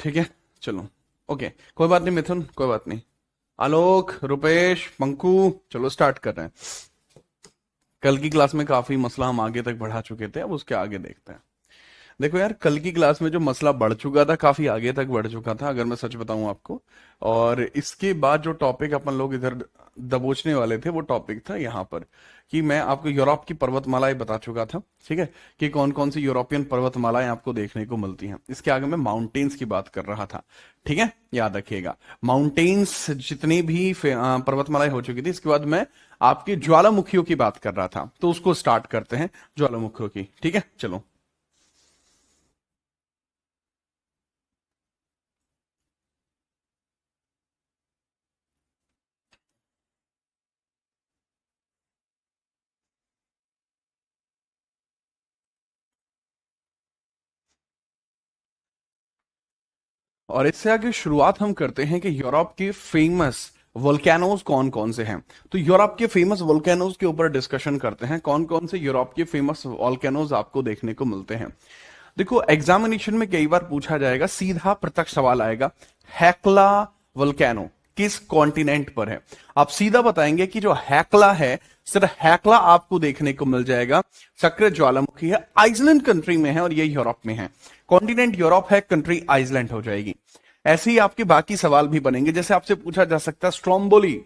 ठीक है, चलो। ओके, कोई बात नहीं मिथुन, कोई बात नहीं। आलोक, रुपेश, पंकु, चलो स्टार्ट कर रहे हैं। कल की क्लास में काफी मसला हम आगे तक बढ़ा चुके थे, अब उसके आगे देखते हैं। देखो यार, कल की क्लास में जो मसला बढ़ चुका था, काफी आगे तक बढ़ चुका था अगर मैं सच बताऊं आपको। और इसके बाद जो टॉपिक अपन लोग इधर दबोचने वाले थे, वो टॉपिक था यहाँ पर कि मैं आपको यूरोप की पर्वतमालाएं बता चुका था, ठीक है, कि कौन कौन सी यूरोपियन पर्वतमालाएं आपको देखने को मिलती हैं। इसके आगे मैं माउंटेन्स की बात कर रहा था, ठीक है, याद रखिएगा। माउंटेन्स जितनी भी पर्वतमालाएं हो चुकी थी, इसके बाद मैं आपके ज्वालामुखियों की बात कर रहा था, तो उसको स्टार्ट करते हैं, ज्वालामुखियों की, ठीक है, चलो। और इससे आगे शुरुआत हम करते हैं कि यूरोप के फेमस वोल्केनोज कौन कौन से हैं। तो यूरोप के फेमस वोल्केनोज के ऊपर डिस्कशन करते हैं, कौन कौन से यूरोप के फेमस वोल्केनोज आपको देखने को मिलते हैं। देखो, एग्जामिनेशन में कई बार पूछा जाएगा, सीधा प्रत्यक्ष सवाल आएगा, हैक्ला वोल्केनो किस कॉन्टिनेंट पर है। आप सीधा बताएंगे कि जो हैक्ला है, सिर्फ हैक्ला आपको देखने को मिल जाएगा। सक्रिय ज्वालामुखी है, आइसलैंड कंट्री में है और ये यूरोप में है। कॉन्टिनेंट यूरोप है, कंट्री आइसलैंड हो जाएगी। ऐसे ही आपके बाकी सवाल भी बनेंगे, जैसे आपसे पूछा जा सकता है स्ट्रोम्बोली।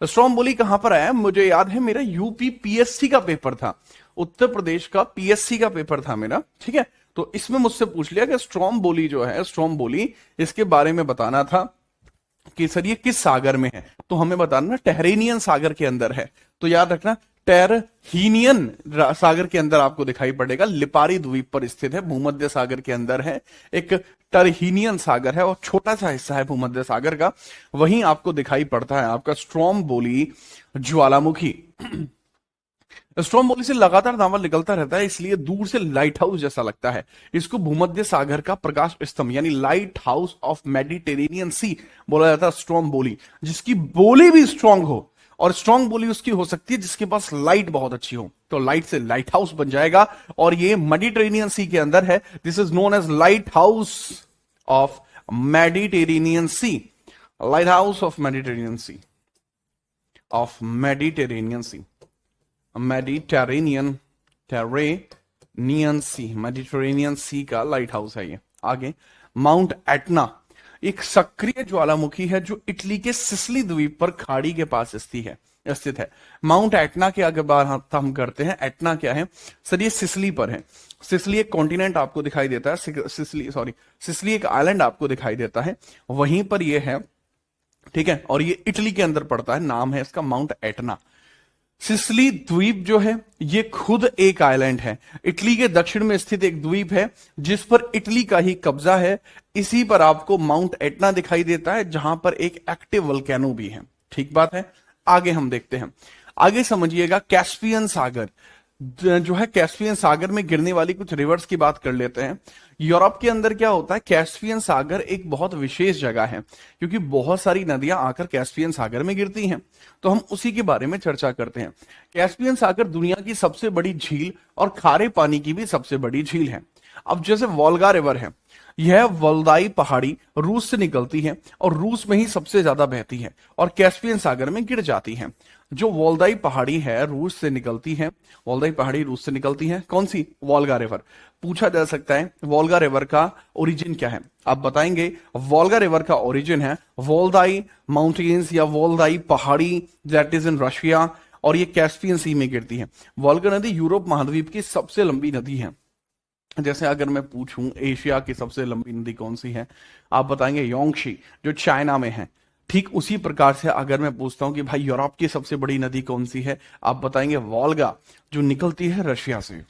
स्ट्रोम्बोली कहां पर आया, मुझे याद है मेरा यूपी पीएससी का पेपर था, उत्तर प्रदेश का पीएससी का पेपर था मेरा, ठीक है। तो इसमें मुझसे पूछ लिया कि स्ट्रोम्बोली जो है, स्ट्रोम्बोली, इसके बारे में बताना था कि सर ये किस सागर में है। तो हमें बताना टेरेनियन सागर के अंदर है, तो याद रखना टेरहीनियन सागर के अंदर आपको दिखाई पड़ेगा, लिपारी द्वीप पर स्थित है, भूमध्य सागर के अंदर है। एक टरहीनियन सागर है और छोटा सा हिस्सा है भूमध्य सागर का, वहीं आपको दिखाई पड़ता है आपका स्ट्रोम्बोली ज्वालामुखी। स्ट्रोम्बोली से लगातार लावा निकलता रहता है, इसलिए दूर से लाइट हाउस जैसा लगता है। इसको भूमध्य सागर का प्रकाश स्तंभ यानी लाइट हाउस ऑफ मेडिटेरेनियन सी बोला जाता है स्ट्रोम्बोली, जिसकी बोली भी स्ट्रांग हो। और स्ट्रांग बोली उसकी हो सकती है जिसके पास लाइट बहुत अच्छी हो, तो लाइट से लाइट हाउस बन जाएगा। और ये मेडिटेरेनियन सी के अंदर है, this is known as lighthouse of Mediterranean sea, lighthouse of Mediterranean sea, of Mediterranean sea, Mediterranean terranean sea, Mediterranean sea का लाइट हाउस है ये। आगे माउंट एटना एक सक्रिय ज्वालामुखी है जो इटली के सिसिली द्वीप पर खाड़ी के पास स्थित है। माउंट एटना के आगे बात हम करते हैं, एटना क्या है सर, ये सिसिली पर है। सिसिली एक कॉन्टिनेंट आपको दिखाई देता है, सिसिली एक आइलैंड आपको दिखाई देता है, वहीं पर ये है, ठीक है। और ये इटली के अंदर पड़ता है, नाम है इसका माउंट एटना। सिसिली द्वीप जो है ये खुद एक आइलैंड है, इटली के दक्षिण में स्थित एक द्वीप है जिस पर इटली का ही कब्जा है। इसी पर आपको माउंट एटना दिखाई देता है, जहां पर एक एक्टिव वोल्केनो भी है, ठीक बात है। आगे हम देखते हैं, आगे समझिएगा कैस्पियन सागर जो है, कैस्पियन सागर में गिरने वाली कुछ रिवर्स की बात कर लेते हैं। यूरोप के अंदर क्या होता है, कैस्पियन सागर एक बहुत विशेष जगह है, क्योंकि बहुत सारी नदियां आकर कैस्पियन सागर में गिरती हैं, तो हम उसी के बारे में चर्चा करते हैं। कैस्पियन सागर दुनिया की सबसे बड़ी झील और खारे पानी की भी सबसे बड़ी झील है। अब जैसे वोल्गा रिवर है, यह वल्दाई पहाड़ी रूस से निकलती है और रूस में ही सबसे ज्यादा बहती है और कैस्पियन सागर में गिर जाती है। जो वोल्दाई पहाड़ी है रूस से निकलती है, वोल्दाई पहाड़ी रूस से निकलती है, कौन सी, वोल्गा रिवर। पूछा जा सकता है वोल्गा रिवर का ओरिजिन क्या है, आप बताएंगे वोल्गा रिवर का ओरिजिन है वोल्दाई माउंटेन्स या वोल्दाई पहाड़ी, दैट इज इन रशिया, और ये कैस्पियन सी में गिरती है। वोल्गा नदी यूरोप महाद्वीप की सबसे लंबी नदी है। जैसे अगर मैं पूछूं एशिया की सबसे लंबी नदी कौन सी है, आप बताएंगे योंगशी जो चाइना में है। ठीक उसी प्रकार से अगर मैं पूछता हूं कि भाई यूरोप की सबसे बड़ी नदी कौन सी है, आप बताएंगे वोल्गा जो निकलती है रशिया से,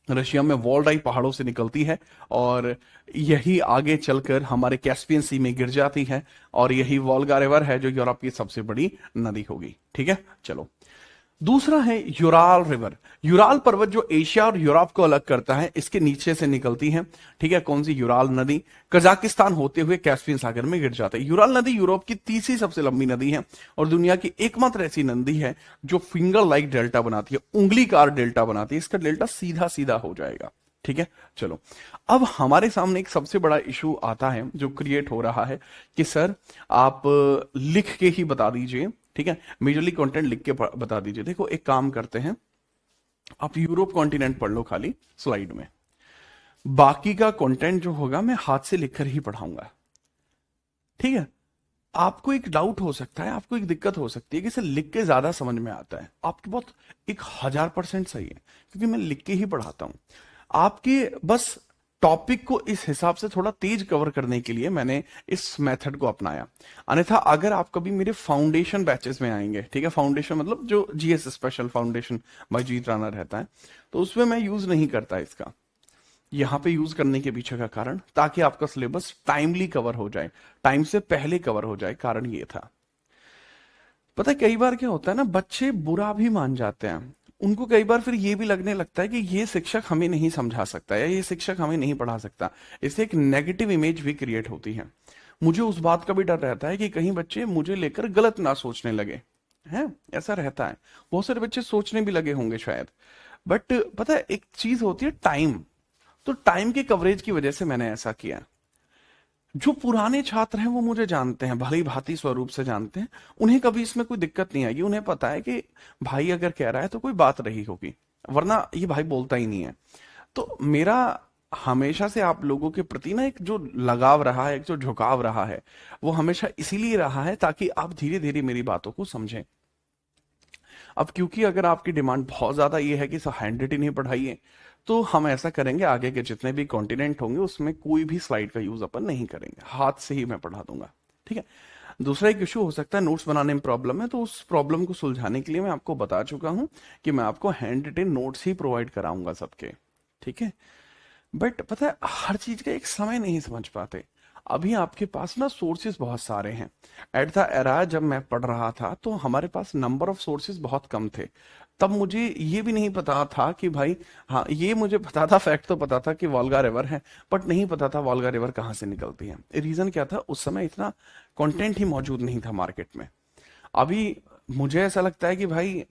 रशिया में वोल्डाई पहाड़ों से निकलती है और यही आगे चलकर हमारे कैस्पियन सी में गिर जाती है, और यही वोल्गा रिवर है जो यूरोप की सबसे बड़ी नदी होगी, ठीक है। चलो, दूसरा है यूराल रिवर। यूराल पर्वत जो एशिया और यूरोप को अलग करता है, इसके नीचे से निकलती है, ठीक है। कौन सी, यूराल नदी, कजाकिस्तान होते हुए कैस्पियन सागर में गिर जाता है। यूराल नदी यूरोप की तीसरी सबसे लंबी नदी है और दुनिया की एकमात्र ऐसी नदी है जो फिंगर लाइक डेल्टा बनाती है, उंगलीकार डेल्टा बनाती है। इसका डेल्टा सीधा सीधा हो जाएगा, ठीक है, चलो अब हमारे सामने एक सबसे बड़ा इशू आता है जो क्रिएट हो रहा है कि सर आप लिख के ही बता दीजिए, ठीक है, मेजरली कंटेंट लिख के बता दीजिए। देखो एक काम करते हैं, आप यूरोप कॉन्टिनेंट पढ़ लो खाली स्लाइड में, बाकी का कंटेंट जो होगा मैं हाथ से लिखकर ही पढ़ाऊंगा, ठीक है। आपको एक डाउट हो सकता है, आपको एक दिक्कत हो सकती है कि इसे लिख के ज्यादा समझ में आता है। आपकी बात 1000% सही है, क्योंकि मैं लिख के ही पढ़ाता हूं। आपके बस टॉपिक को इस हिसाब से थोड़ा तेज कवर करने के लिए मैंने इस मेथड को अपनाया। अन्यथा अगर आप कभी मेरे फाउंडेशन बैचेस में आएंगे, ठीक है, फाउंडेशन मतलब जो जीएस स्पेशल फाउंडेशन बाय जीत राणा रहता है, तो उसमें मैं यूज नहीं करता इसका। यहां पे यूज करने के पीछे का कारण, ताकि आपका सिलेबस टाइमली कवर हो जाए, टाइम से पहले कवर हो जाए, कारण ये था। पता है कई बार क्या होता है ना, बच्चे बुरा भी मान जाते हैं, उनको कई बार फिर ये भी लगने लगता है कि ये शिक्षक हमें नहीं समझा सकता या ये शिक्षक हमें नहीं पढ़ा सकता, इससे एक नेगेटिव इमेज भी क्रिएट होती है। मुझे उस बात का भी डर रहता है कि कहीं बच्चे मुझे लेकर गलत ना सोचने लगे, हैं, ऐसा रहता है। बहुत सारे बच्चे सोचने भी लगे होंगे शायद, बट पता है एक चीज होती है टाइम, तो टाइम के कवरेज की वजह से मैंने ऐसा किया। जो पुराने छात्र हैं वो मुझे जानते हैं, भली भांति स्वरूप से जानते हैं, उन्हें कभी इसमें कोई दिक्कत नहीं आएगी। उन्हें पता है कि भाई अगर कह रहा है तो कोई बात रही होगी, वरना ये भाई बोलता ही नहीं है। तो मेरा हमेशा से आप लोगों के प्रति ना एक जो लगाव रहा है, एक जो झुकाव रहा है, वो हमेशा इसीलिए रहा है ताकि आप धीरे धीरे मेरी बातों को समझें। अब क्योंकि अगर आपकी डिमांड बहुत ज्यादा ये है कि हैंड रिटन ही पढ़ाइए, तो हम ऐसा करेंगे, आगे के जितने भी कॉन्टिनेंट होंगे उसमें कोई भी स्लाइड का यूज अपन नहीं करेंगे, हाथ से ही मैं पढ़ा दूंगा, ठीक है। दूसरा एक इशू हो सकता है, नोट्स बनाने में प्रॉब्लम है, तो उस प्रॉब्लम को सुलझाने के लिए मैं आपको बता चुका हूं कि मैं आपको हैंड रिटन नोट्स ही प्रोवाइड कराऊंगा सबके, ठीक है। बट पता है हर चीज का एक समय नहीं समझ पाते। अभी आपके पास ना सोर्सेज बहुत सारे हैं। एट द एरा जब मैं पढ़ रहा था तो हमारे पास नंबर ऑफ सोर्सेज बहुत कम थे। तब मुझे ये भी नहीं पता था कि भाई, हाँ ये मुझे पता था, फैक्ट तो पता था कि वोल्गा रिवर है, बट नहीं पता था वोल्गा रिवर कहाँ से निकलती है। रीजन क्या था, उस समय इतना कंटेंट ही मौजूद नहीं था मार्केट में। अभी मुझे ऐसा लगता है कि भाई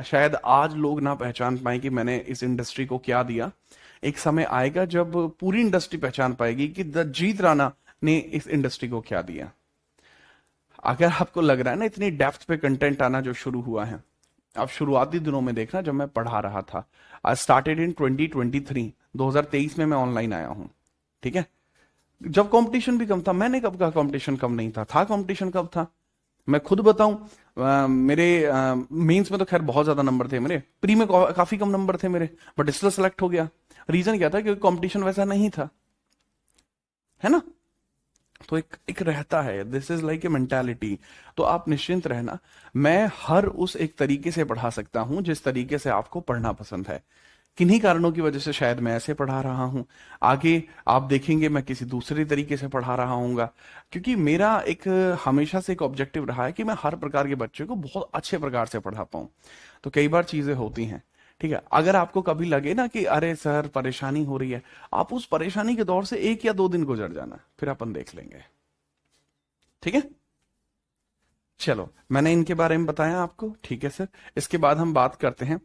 शायद आज लोग ना पहचान पाए कि मैंने इस इंडस्ट्री को क्या दिया। एक समय आएगा जब पूरी इंडस्ट्री पहचान पाएगी कि द जीत राणा ने इस इंडस्ट्री को क्या दिया। अगर आपको लग रहा है ना इतनी डेप्थ पे कंटेंट आना जो शुरू हुआ है, आप शुरुआती दिनों में देखना जब मैं पढ़ा रहा था, आई स्टार्टेड इन 2023, 2023 में मैं ऑनलाइन आया हूं, ठीक है। जब कंपटीशन भी कम था, मैंने कब कहा कंपटीशन कम नहीं था कंपटीशन कब था। मैं खुद बताऊं, मेरे मेंस में तो खैर बहुत ज्यादा नंबर थे, मेरे प्री में काफी कम नंबर थे मेरे, बट स्टिल सेलेक्ट हो गया। रीजन क्या था, क्योंकि कंपटीशन वैसा नहीं था, है ना। तो एक रहता है, this is like a mentality. तो आप निश्चिंत रहना, मैं हर उस एक तरीके से पढ़ा सकता हूं जिस तरीके से आपको पढ़ना पसंद है। किन्हीं कारणों की वजह से शायद मैं ऐसे पढ़ा रहा हूं, आगे आप देखेंगे मैं किसी दूसरे तरीके से पढ़ा रहा हूंगा, क्योंकि मेरा एक हमेशा से एक ऑब्जेक्टिव रहा है कि मैं हर प्रकार के बच्चे को बहुत अच्छे प्रकार से पढ़ा पाऊं। तो कई बार चीजें होती हैं, ठीक है। अगर आपको कभी लगे ना कि अरे सर परेशानी हो रही है, आप उस परेशानी के दौर से 1 या 2 दिन गुजर जाना, फिर अपन देख लेंगे, ठीक है। चलो मैंने इनके बारे में बताया आपको, ठीक है सर। इसके बाद हम बात करते हैं,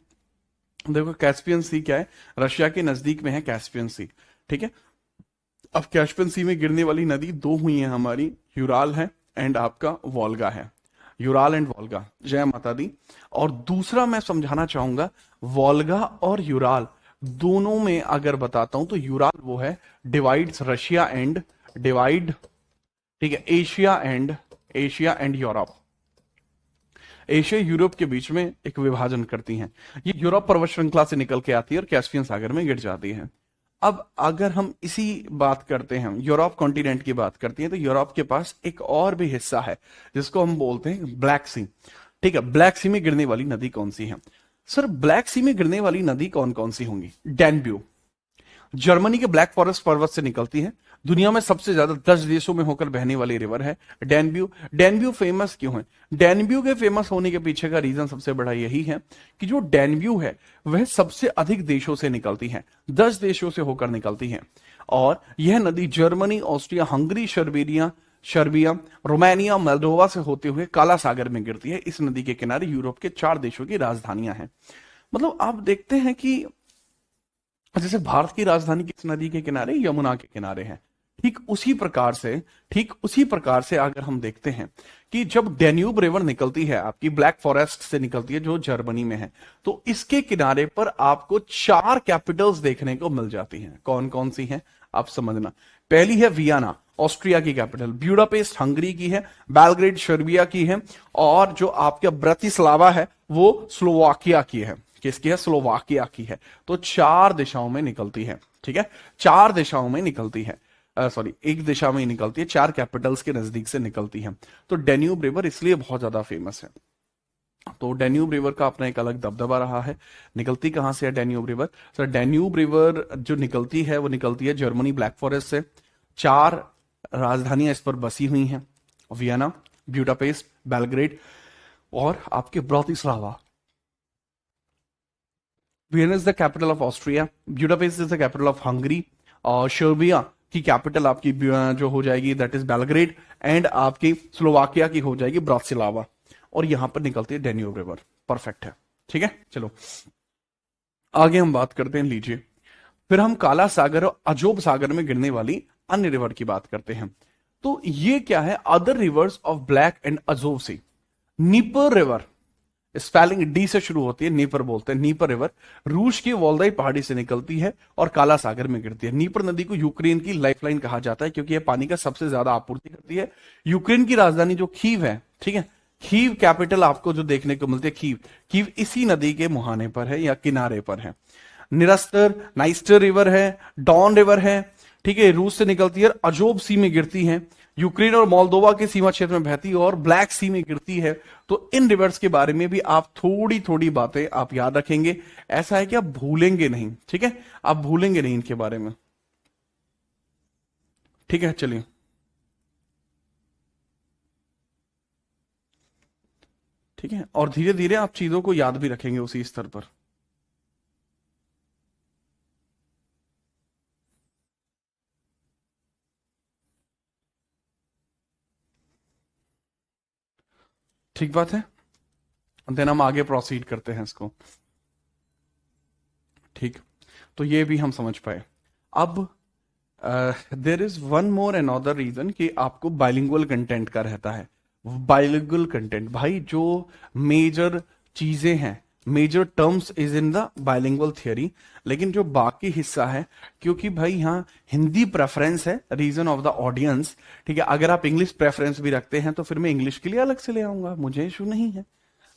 देखो कैस्पियन सी क्या है, रशिया के नजदीक में है कैस्पियन सी, ठीक है। अब कैस्पियन सी में गिरने वाली नदी 2 हुई है हमारी, यूराल है एंड आपका वोल्गा है, यूराल एंड वोल्गा, जय माता दी। और दूसरा मैं समझाना चाहूंगा, वोल्गा और यूराल दोनों में अगर बताता हूं तो यूराल वो है डिवाइड्स रशिया एंड डिवाइड, ठीक है, Asia and Europe. Asia Europe के बीच में एक विभाजन करती हैं। ये यूरोप पर्वत श्रृंखला से निकल के आती है और कैस्पियन सागर में गिर जाती है। अब अगर हम इसी बात करते हैं, यूरोप कॉन्टिनेंट की बात करती हैं, तो यूरोप के पास एक और भी हिस्सा है जिसको हम बोलते हैं ब्लैक सी, ठीक है। ब्लैक सी में गिरने वाली नदी कौन सी है सर? ब्लैक सी में गिरने वाली नदी कौन कौन सी होंगी? डैन्यूब, जर्मनी के ब्लैक फॉरेस्ट पर्वत से निकलती है, दुनिया में सबसे ज्यादा 10 देशों में होकर बहने वाली रिवर है डैन्यूब। डैन्यूब फेमस क्यों है? डैन्यूब के फेमस होने के पीछे का रीजन सबसे बड़ा यही है कि जो डैन्यूब है वह सबसे अधिक देशों से निकलती है, 10 देशों से होकर निकलती है। और यह नदी Germany, Austria, Hungary, Serbia, Romania, Moldova से होते हुए काला सागर में गिरती है। इस नदी के किनारे यूरोप के 4 देशों की राजधानियां हैं। मतलब आप देखते हैं कि जैसे भारत की राजधानी किस नदी के किनारे, यमुना के किनारे है। ठीक उसी प्रकार से अगर हम देखते हैं कि जब डेन्यूब रिवर निकलती है आपकी ब्लैक फॉरेस्ट से निकलती है जो जर्मनी में है, तो इसके किनारे पर आपको 4 कैपिटल्स देखने को मिल जाती हैं। कौन कौन सी हैं आप समझना। पहली है वियना, ऑस्ट्रिया की कैपिटल। ब्यूडापेस्ट हंगरी की है। बेलग्रेड सर्बिया की है। और जो आपका ब्रतिस्लावा है वो स्लोवाकिया की है। किसकी है? स्लोवाकिया की है। तो 4 दिशाओं में निकलती है। ठीक है, 4 दिशाओं में निकलती है। सॉरी, एक दिशा में ही निकलती है, 4 कैपिटल्स के नजदीक से निकलती है। तो डेन्यूब रिवर इसलिए बहुत ज्यादा फेमस है। तो डेन्यूब रिवर का अपना एक अलग दबदबा रहा है। निकलती कहां से है Danube river? Sir, Danube river जो निकलती है वो निकलती है जर्मनी ब्लैक फॉरेस्ट से। 4 राजधानियां इस पर बसी हुई हैं, वियना, ब्यूडापेस्ट, बेलग्रेड और आपके Bratislava. Vienna is the capital of Austria, Budapest is the capital of Hungary, और सर्बिया की कैपिटल आपकी जो हो जाएगी दैट इज बेलग्रेड, एंड आपकी स्लोवाकिया की हो जाएगी ब्रातिस्लावा। और यहां पर निकलती है डेन्यूब रिवर। परफेक्ट है। ठीक है, चलो आगे हम बात करते हैं। लीजिए, फिर हम काला सागर और अजोब सागर में गिरने वाली अन्य रिवर की बात करते हैं। तो ये क्या है? Other rivers of Black and Azov sea. Dnieper river, spelling D से शुरू होती है, नीपर बोलते हैं। नीपर रिवर रूस की वोल्दाई पहाड़ी से निकलती है और काला सागर में गिरती है। नीपर नदी को यूक्रेन की लाइफलाइन कहा जाता है क्योंकि यह पानी का सबसे ज्यादा आपूर्ति करती है। यूक्रेन की राजधानी जो खीव है, ठीक है, खीव कैपिटल आपको जो देखने को मिलती है खीव, खीव इसी नदी के मुहाने पर है या किनारे पर है। निरस्तर, नाइस्टर रिवर है, डॉन रिवर है, ठीक है, रूस से निकलती है, अजोब सी में गिरती है, यूक्रेन और मोल्दोवा के सीमा क्षेत्र में बहती है और ब्लैक सी में गिरती है। तो इन रिवर्स के बारे में भी आप थोड़ी थोड़ी बातें आप याद रखेंगे। ऐसा है कि आप भूलेंगे नहीं। ठीक है, आप भूलेंगे नहीं इनके बारे में। ठीक है, चलिए ठीक है, और धीरे धीरे आप चीजों को याद भी रखेंगे उसी स्तर पर। ठीक बात है, देन हम आगे प्रोसीड करते हैं इसको। ठीक, तो ये भी हम समझ पाए। अब there is one more another reason कि आपको बाइलिंगुअल कंटेंट का रहता है। बाइलिंगुअल कंटेंट भाई, जो मेजर चीजें हैं, major terms is in the bilingual theory. लेकिन जो बाकी हिस्सा है, क्योंकि भाई यहाँ हिंदी प्रेफरेंस है, रीजन ऑफ द ऑडियंस, ठीक है, अगर आप इंग्लिश प्रेफरेंस भी रखते हैं तो फिर मैं इंग्लिश के लिए अलग से ले आऊंगा, मुझे इशू नहीं है।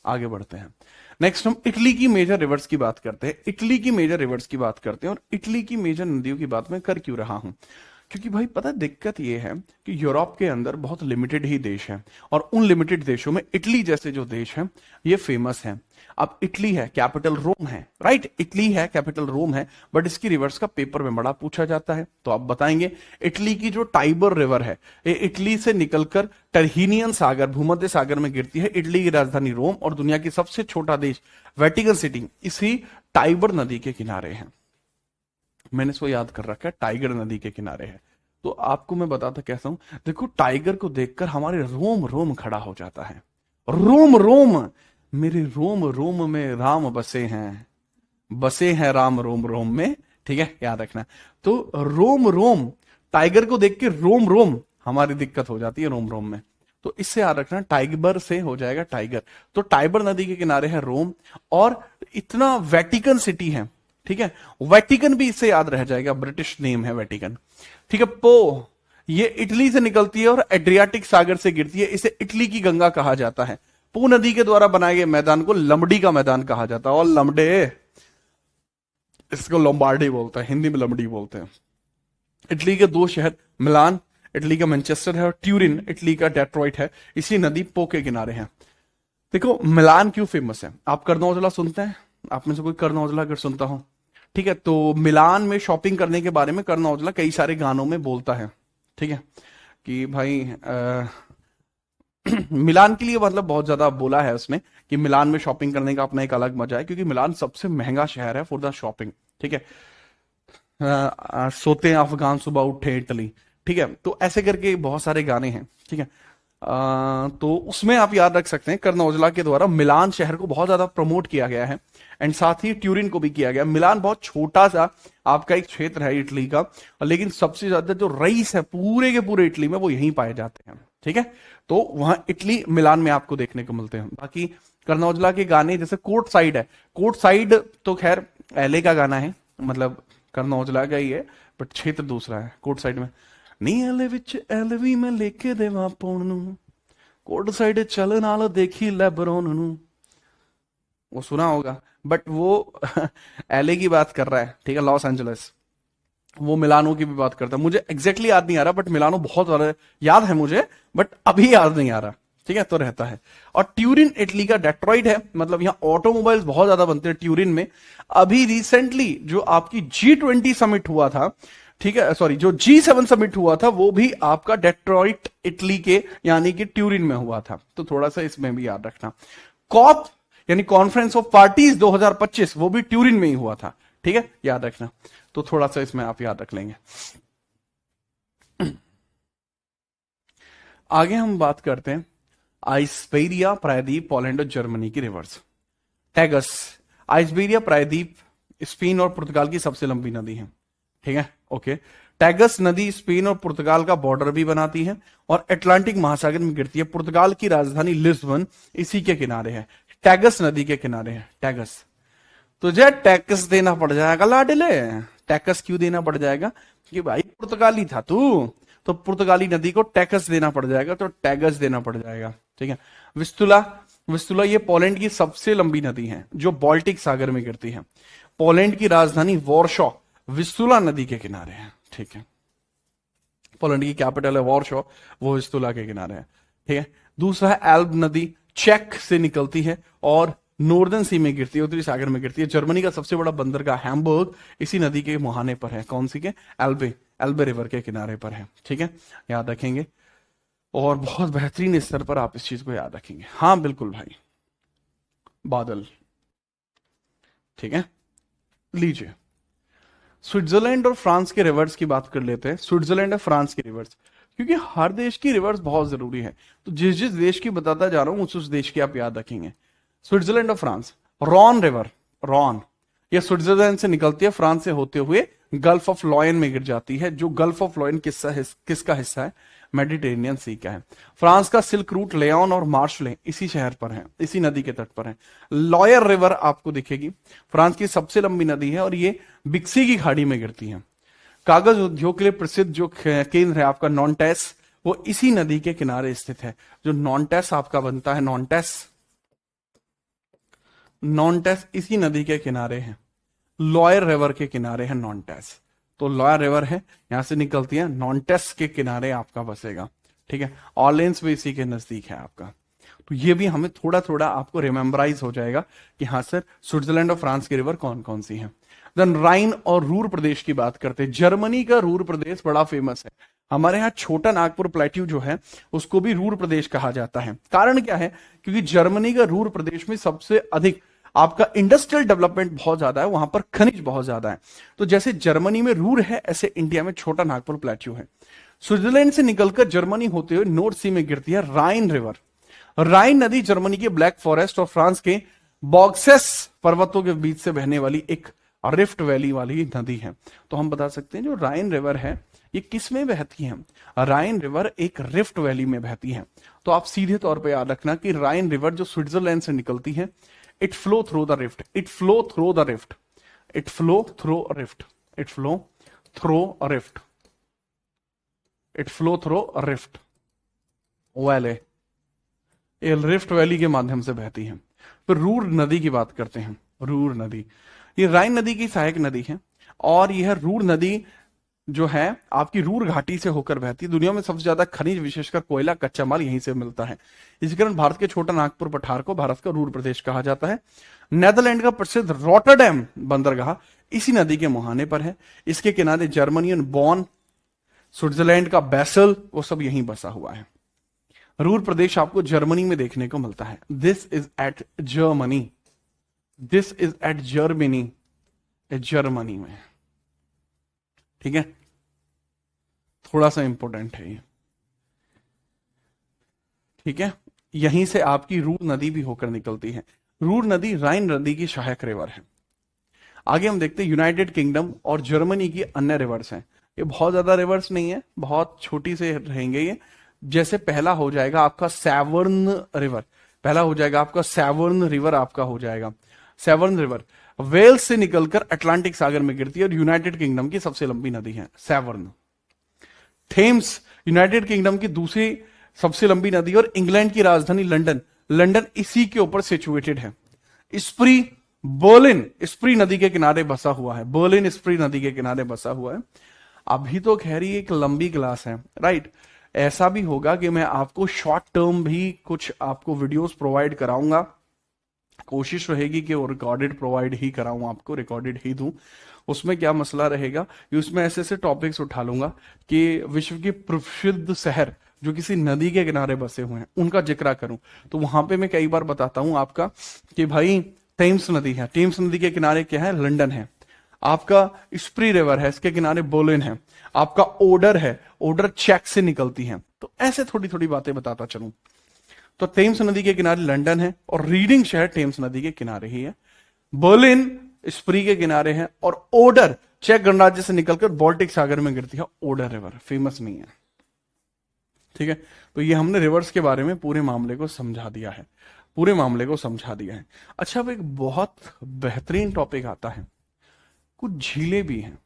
आगे बढ़ते हैं। नेक्स्ट हम इटली की मेजर रिवर्स की बात करते हैं। इटली की मेजर रिवर्स की बात करते हैं, और इटली की मेजर नदियों की बात मैं कर क्यों रहा हूं? क्योंकि भाई पता है दिक्कत यह है कि यूरोप के अंदर बहुत लिमिटेड ही देश हैं, और उन लिमिटेड देशों में इटली जैसे जो देश हैं ये फेमस हैं। अब इटली है, कैपिटल रोम है, राइट, इटली है, कैपिटल रोम है, बट इसकी रिवर्स का पेपर में बड़ा पूछा जाता है। तो आप बताएंगे इटली की जो टाइबर रिवर है, ये इटली से निकलकर टर्हिनियन सागर, भूमध्य सागर में गिरती है। इटली की राजधानी रोम और दुनिया की सबसे छोटा देश वेटिकन सिटी इसी टाइबर नदी के किनारे है। मैंने इसको याद कर रखा है, टाइगर नदी के किनारे है। तो आपको मैं बताता कैसा हूं, देखो टाइगर को देखकर हमारे रोम रोम खड़ा हो जाता है। रोम रोम, मेरे रोम रोम में राम बसे हैं, बसे हैं राम रोम रोम में। ठीक है, याद रखना। तो रोम रोम, टाइगर को देख के रोम रोम हमारी दिक्कत हो जाती है रोम रोम में। तो इससे याद रखना, टाइगर से हो जाएगा टाइगर। तो टाइबर नदी के किनारे है रोम, और इतना वेटिकन सिटी है, ठीक है, वेटिकन भी इससे याद रह जाएगा, ब्रिटिश नेम है वेटिकन। ठीक है, पो ये इटली से निकलती है और एड्रियाटिक सागर से गिरती है, इसे इटली की गंगा कहा जाता है। पो नदी के द्वारा बनाए गए मैदान को लमड़ी का मैदान कहा जाता है, और लमडे इसको लोम्बार्डी बोलते हैं, हिंदी में लमड़ी बोलते हैं। इटली के 2 शहर, मिलान इटली का मैनचेस्टर है, और ट्यूरिन इटली का डेट्रॉइट है, इसी नदी पो के किनारे है। देखो मिलान क्यों फेमस है? आप करनौजला सुनते हैं? आप में से कोई करनौजला अगर सुनता हो, ठीक है, तो मिलान में शॉपिंग करने के बारे में करनौजला कई सारे गानों में बोलता है। ठीक है, कि भाई मिलान के लिए मतलब बहुत ज्यादा बोला है उसने कि मिलान में शॉपिंग करने का अपना एक अलग मजा है, क्योंकि मिलान सबसे महंगा शहर है फॉर द शॉपिंग। ठीक है, सोते हैं अफगान सुबह उठे इटली, ठीक है, तो ऐसे करके बहुत सारे गाने हैं। ठीक है, तो उसमें आप याद रख सकते हैं कर्नोजला के द्वारा मिलान शहर को बहुत ज्यादा प्रमोट किया गया है, एंड साथ ही ट्यूरिन को भी किया गया। मिलान बहुत छोटा सा आपका एक क्षेत्र है इटली का, लेकिन सबसे ज्यादा जो रईस है पूरे के पूरे इटली में वो यहीं पाए जाते हैं। ठीक है, तो वहां इटली मिलान में आपको देखने को मिलते हैं। बाकी कर्नोजला के गाने जैसे कोर्ट साइड है, कोर्ट साइड तो खैर एले का गाना है, मतलब कर्नोजला का ही है, बट क्षेत्र दूसरा है कोर्ट साइड में। ਨੀ ਐਲੇ ਵਿੱਚ ਐਲਵੀ ਮੈਂ ਲੈ ਕੇ ਦੇਵਾਂ ਪਾਉਣ ਨੂੰ, कोर्ट साइड चल नाल देखी लेब्रोन ਨੂੰ, वो सुना होगा, बट वो एले की बात कर रहा है, ठीक है, लॉस एंजलिस। वो मिलानो की भी बात करता है, मुझे एग्जैक्टली याद नहीं आ रहा, बट मिलानो बहुत याद है मुझे, बट अभी याद नहीं आ रहा। ठीक है, तो रहता है। और ट्यूरिन इटली का डेट्रॉइट है, मतलब यहां ऑटोमोबाइल्स बहुत ज्यादा बनते हैं ट्यूरिन में। अभी रिसेंटली जो आपकी G20 समिट हुआ था, ठीक है, सॉरी, जो G7 समिट हुआ था वो भी आपका डेट्रॉइट इटली के यानी कि ट्यूरिन में हुआ था, तो थोड़ा सा इसमें भी याद रखना। कॉप यानी कॉन्फ्रेंस ऑफ पार्टीज 2025 वो भी ट्यूरिन में ही हुआ था, ठीक है, याद रखना, तो थोड़ा सा इसमें आप याद रख लेंगे। आगे हम बात करते हैं आइसबेरिया प्रायद्वीप, पोलैंड और जर्मनी की रिवर्स। टैगस, आइसबेरिया प्रायद्वीप स्पेन और पुर्तगाल की सबसे लंबी नदी है, ठीक है, ओके। टैगस नदी स्पेन और पुर्तगाल का बॉर्डर भी बनाती है और अटलांटिक महासागर में गिरती है। पुर्तगाल की राजधानी लिस्बन इसी के किनारे है, टैगस नदी के किनारे है टैगस। तुझे टैक्स देना पड़ जाएगा लाडले। टैक्स क्यों देना पड़ जाएगा? कि भाई पुर्तगाली था तू, तो पुर्तगाली नदी को टैक्स देना पड़ जाएगा, तो टैगस देना पड़ जाएगा, ठीक है। विस्तुला, विस्तुला ये पोलैंड की सबसे लंबी नदी है जो बाल्टिक सागर में गिरती है। पोलैंड की राजधानी वॉर्शो विस्तुला नदी के किनारे है, ठीक है। पोलैंड की कैपिटल है वॉर्शो, वो विस्तुला के किनारे है, ठीक है। दूसरा है एल्ब नदी, चेक से निकलती है और नॉर्दर्न सी में गिरती है, उत्तरी सागर में गिरती है। जर्मनी का सबसे बड़ा बंदरगाह हैम्बर्ग इसी नदी के मुहाने पर है, कौन सी के? एल्बे, एल्बे रिवर के किनारे पर है, ठीक है, याद रखेंगे। और बहुत बेहतरीन स्तर पर आप इस चीज को याद रखेंगे। हाँ बिल्कुल भाई, बादल, ठीक है। लीजिए, स्विट्जरलैंड और फ्रांस के रिवर्स की बात कर लेते हैं। स्विट्जरलैंड और फ्रांस की रिवर्स, क्योंकि हर देश की रिवर्स बहुत जरूरी है, तो जिस जिस देश की बताता जा रहा हूं उस देश की आप याद रखेंगे। स्विट्जरलैंड और फ्रांस, रॉन रिवर, रॉन, यह स्विट्जरलैंड से निकलती है, फ्रांस से होते हुए गल्फ ऑफ लॉयन में गिर जाती है। जो गल्फ ऑफ लॉयन किसका हिस्सा है? मेडिटेरेनियन सी का है। फ्रांस का सिल्क रूट लेन और मार्शले इसी शहर पर है, इसी नदी के तट पर है। लॉयर रिवर आपको दिखेगी, फ्रांस की सबसे लंबी नदी है और ये बिक्सी की खाड़ी में गिरती है। कागज उद्योग के लिए प्रसिद्ध जो केंद्र है आपका नॉन्टेस, वो इसी नदी के किनारे स्थित है। जो नॉन्टेस आपका बनता है, नॉन्टेस, नॉन्टेस इसी नदी के किनारे है, लॉयर रिवर के किनारे है नॉन्टेस। तो लॉयर रिवर है, यहां से निकलती है, नॉन्टेस के किनारे आपका बसेगा, ठीक है। ऑर्लेंस भी इसी के नजदीक है आपका। तो ये भी हमें थोड़ा थोड़ा आपको रिमेम्बराइज हो जाएगा कि हाँ सर, स्विट्जरलैंड और फ्रांस की रिवर कौन कौन सी है। देन राइन और रूर प्रदेश की बात करते हैं। जर्मनी का रूर प्रदेश बड़ा फेमस है। हमारे यहाँ छोटा नागपुर प्लेट्यू जो है उसको भी रूर प्रदेश कहा जाता है। कारण क्या है? क्योंकि जर्मनी का रूर प्रदेश में सबसे अधिक आपका इंडस्ट्रियल डेवलपमेंट बहुत ज्यादा है, वहां पर खनिज बहुत ज्यादा है। तो जैसे जर्मनी में रूर है, ऐसे इंडिया में छोटा नागपुर प्लेट्यू है। स्विट्जरलैंड से निकलकर जर्मनी होते हुए नॉर्थ सी में गिरती है राइन रिवर। राइन नदी जर्मनी के ब्लैक फॉरेस्ट और फ्रांस के बॉक्सेस पर्वतों के बीच से बहने वाली एक रिफ्ट वैली वाली नदी है। तो हम बता सकते हैं जो राइन रिवर है ये किस में बहती है? राइन रिवर एक रिफ्ट वैली में बहती है। तो आप सीधे तौर पे याद रखना कि राइन रिवर जो स्विट्जरलैंड से निकलती है, it flow through the rift, it flow through the rift, it flow through rift, it flow through rift, it flow through rift valley, ये रिफ्ट वैली के माध्यम से बहती है। फिर रूर नदी की बात करते हैं। रूर नदी, ये राइन नदी की सहायक नदी है और यह रूर नदी जो है आपकी रूर घाटी से होकर बहती है। दुनिया में सबसे ज्यादा खनिज, विशेषकर कोयला, कच्चा माल यहीं से मिलता है। इसी कारण भारत के छोटा नागपुर पठार को भारत का रूर प्रदेश कहा जाता है। नेदरलैंड का प्रसिद्ध रॉटरडैम बंदरगाह इसी नदी के मुहाने पर है। इसके किनारे जर्मनी बॉन, स्विट्जरलैंड का बेसल, वो सब यहीं बसा हुआ है। रूर प्रदेश आपको जर्मनी में देखने को मिलता है। This is at Germany, this is at Germany, Germany में, ठीक है, थोड़ा सा इंपॉर्टेंट है ये। ठीक है, यहीं से आपकी रूर नदी भी होकर निकलती है। रूर नदी राइन नदी की सहायक रिवर है। आगे हम देखते हैं यूनाइटेड किंगडम और जर्मनी की अन्य रिवर्स हैं। ये बहुत ज्यादा रिवर्स नहीं है, बहुत छोटी से रहेंगे ये। जैसे पहला हो जाएगा आपका सेवर्न रिवर, पहला हो जाएगा आपका सेवर्न रिवर, आपका हो जाएगा सेवर्न रिवर। वेल्स से निकलकर अटलांटिक सागर में गिरती है और यूनाइटेड किंगडम की सबसे लंबी नदी है सेवर्न। थेम्स यूनाइटेड किंगडम की दूसरी सबसे लंबी नदी और इंग्लैंड की राजधानी लंदन, लंदन इसी के ऊपर सिचुएटेड है। स्प्री बर्लिन स्प्री नदी के किनारे बसा हुआ है, बर्लिन स्प्री नदी के किनारे बसा हुआ है। अभी तो खैर एक लंबी क्लास है, राइट। ऐसा भी होगा कि मैं आपको शॉर्ट टर्म भी कुछ आपको वीडियोस प्रोवाइड कराऊंगा, कोशिश रहेगी कि वो रिकॉर्डेड प्रोवाइड ही कराऊं, आपको रिकॉर्डेड ही दूं। उसमें क्या मसला रहेगा कि उसमें ऐसे ऐसे टॉपिक्स उठा लूंगा कि विश्व के प्रसिद्ध शहर जो किसी नदी के किनारे बसे हुए हैं उनका जिक्र करूं। तो वहां पे मैं कई बार बताता हूं आपका कि भाई थेम्स नदी है, थेम्स नदी के किनारे क्या है, लंदन है। आपका स्प्री रिवर है, इसके किनारे बोलिन है। आपका ओडर है, ओडर चेक से निकलती है। तो ऐसे थोड़ी थोड़ी बातें बताता चलूं। तो थेम्स नदी के किनारे लंदन है और रीडिंग शहर थेम्स नदी के किनारे ही है। बर्लिन स्प्री के किनारे है और ओडर चेक गणराज्य से निकलकर बाल्टिक सागर में गिरती है। ओडर रिवर फेमस नहीं है, ठीक है। तो ये हमने रिवर्स के बारे में पूरे मामले को समझा दिया है, पूरे मामले को समझा दिया है। अच्छा, अब एक बहुत बेहतरीन टॉपिक आता है, कुछ झीलें भी हैं।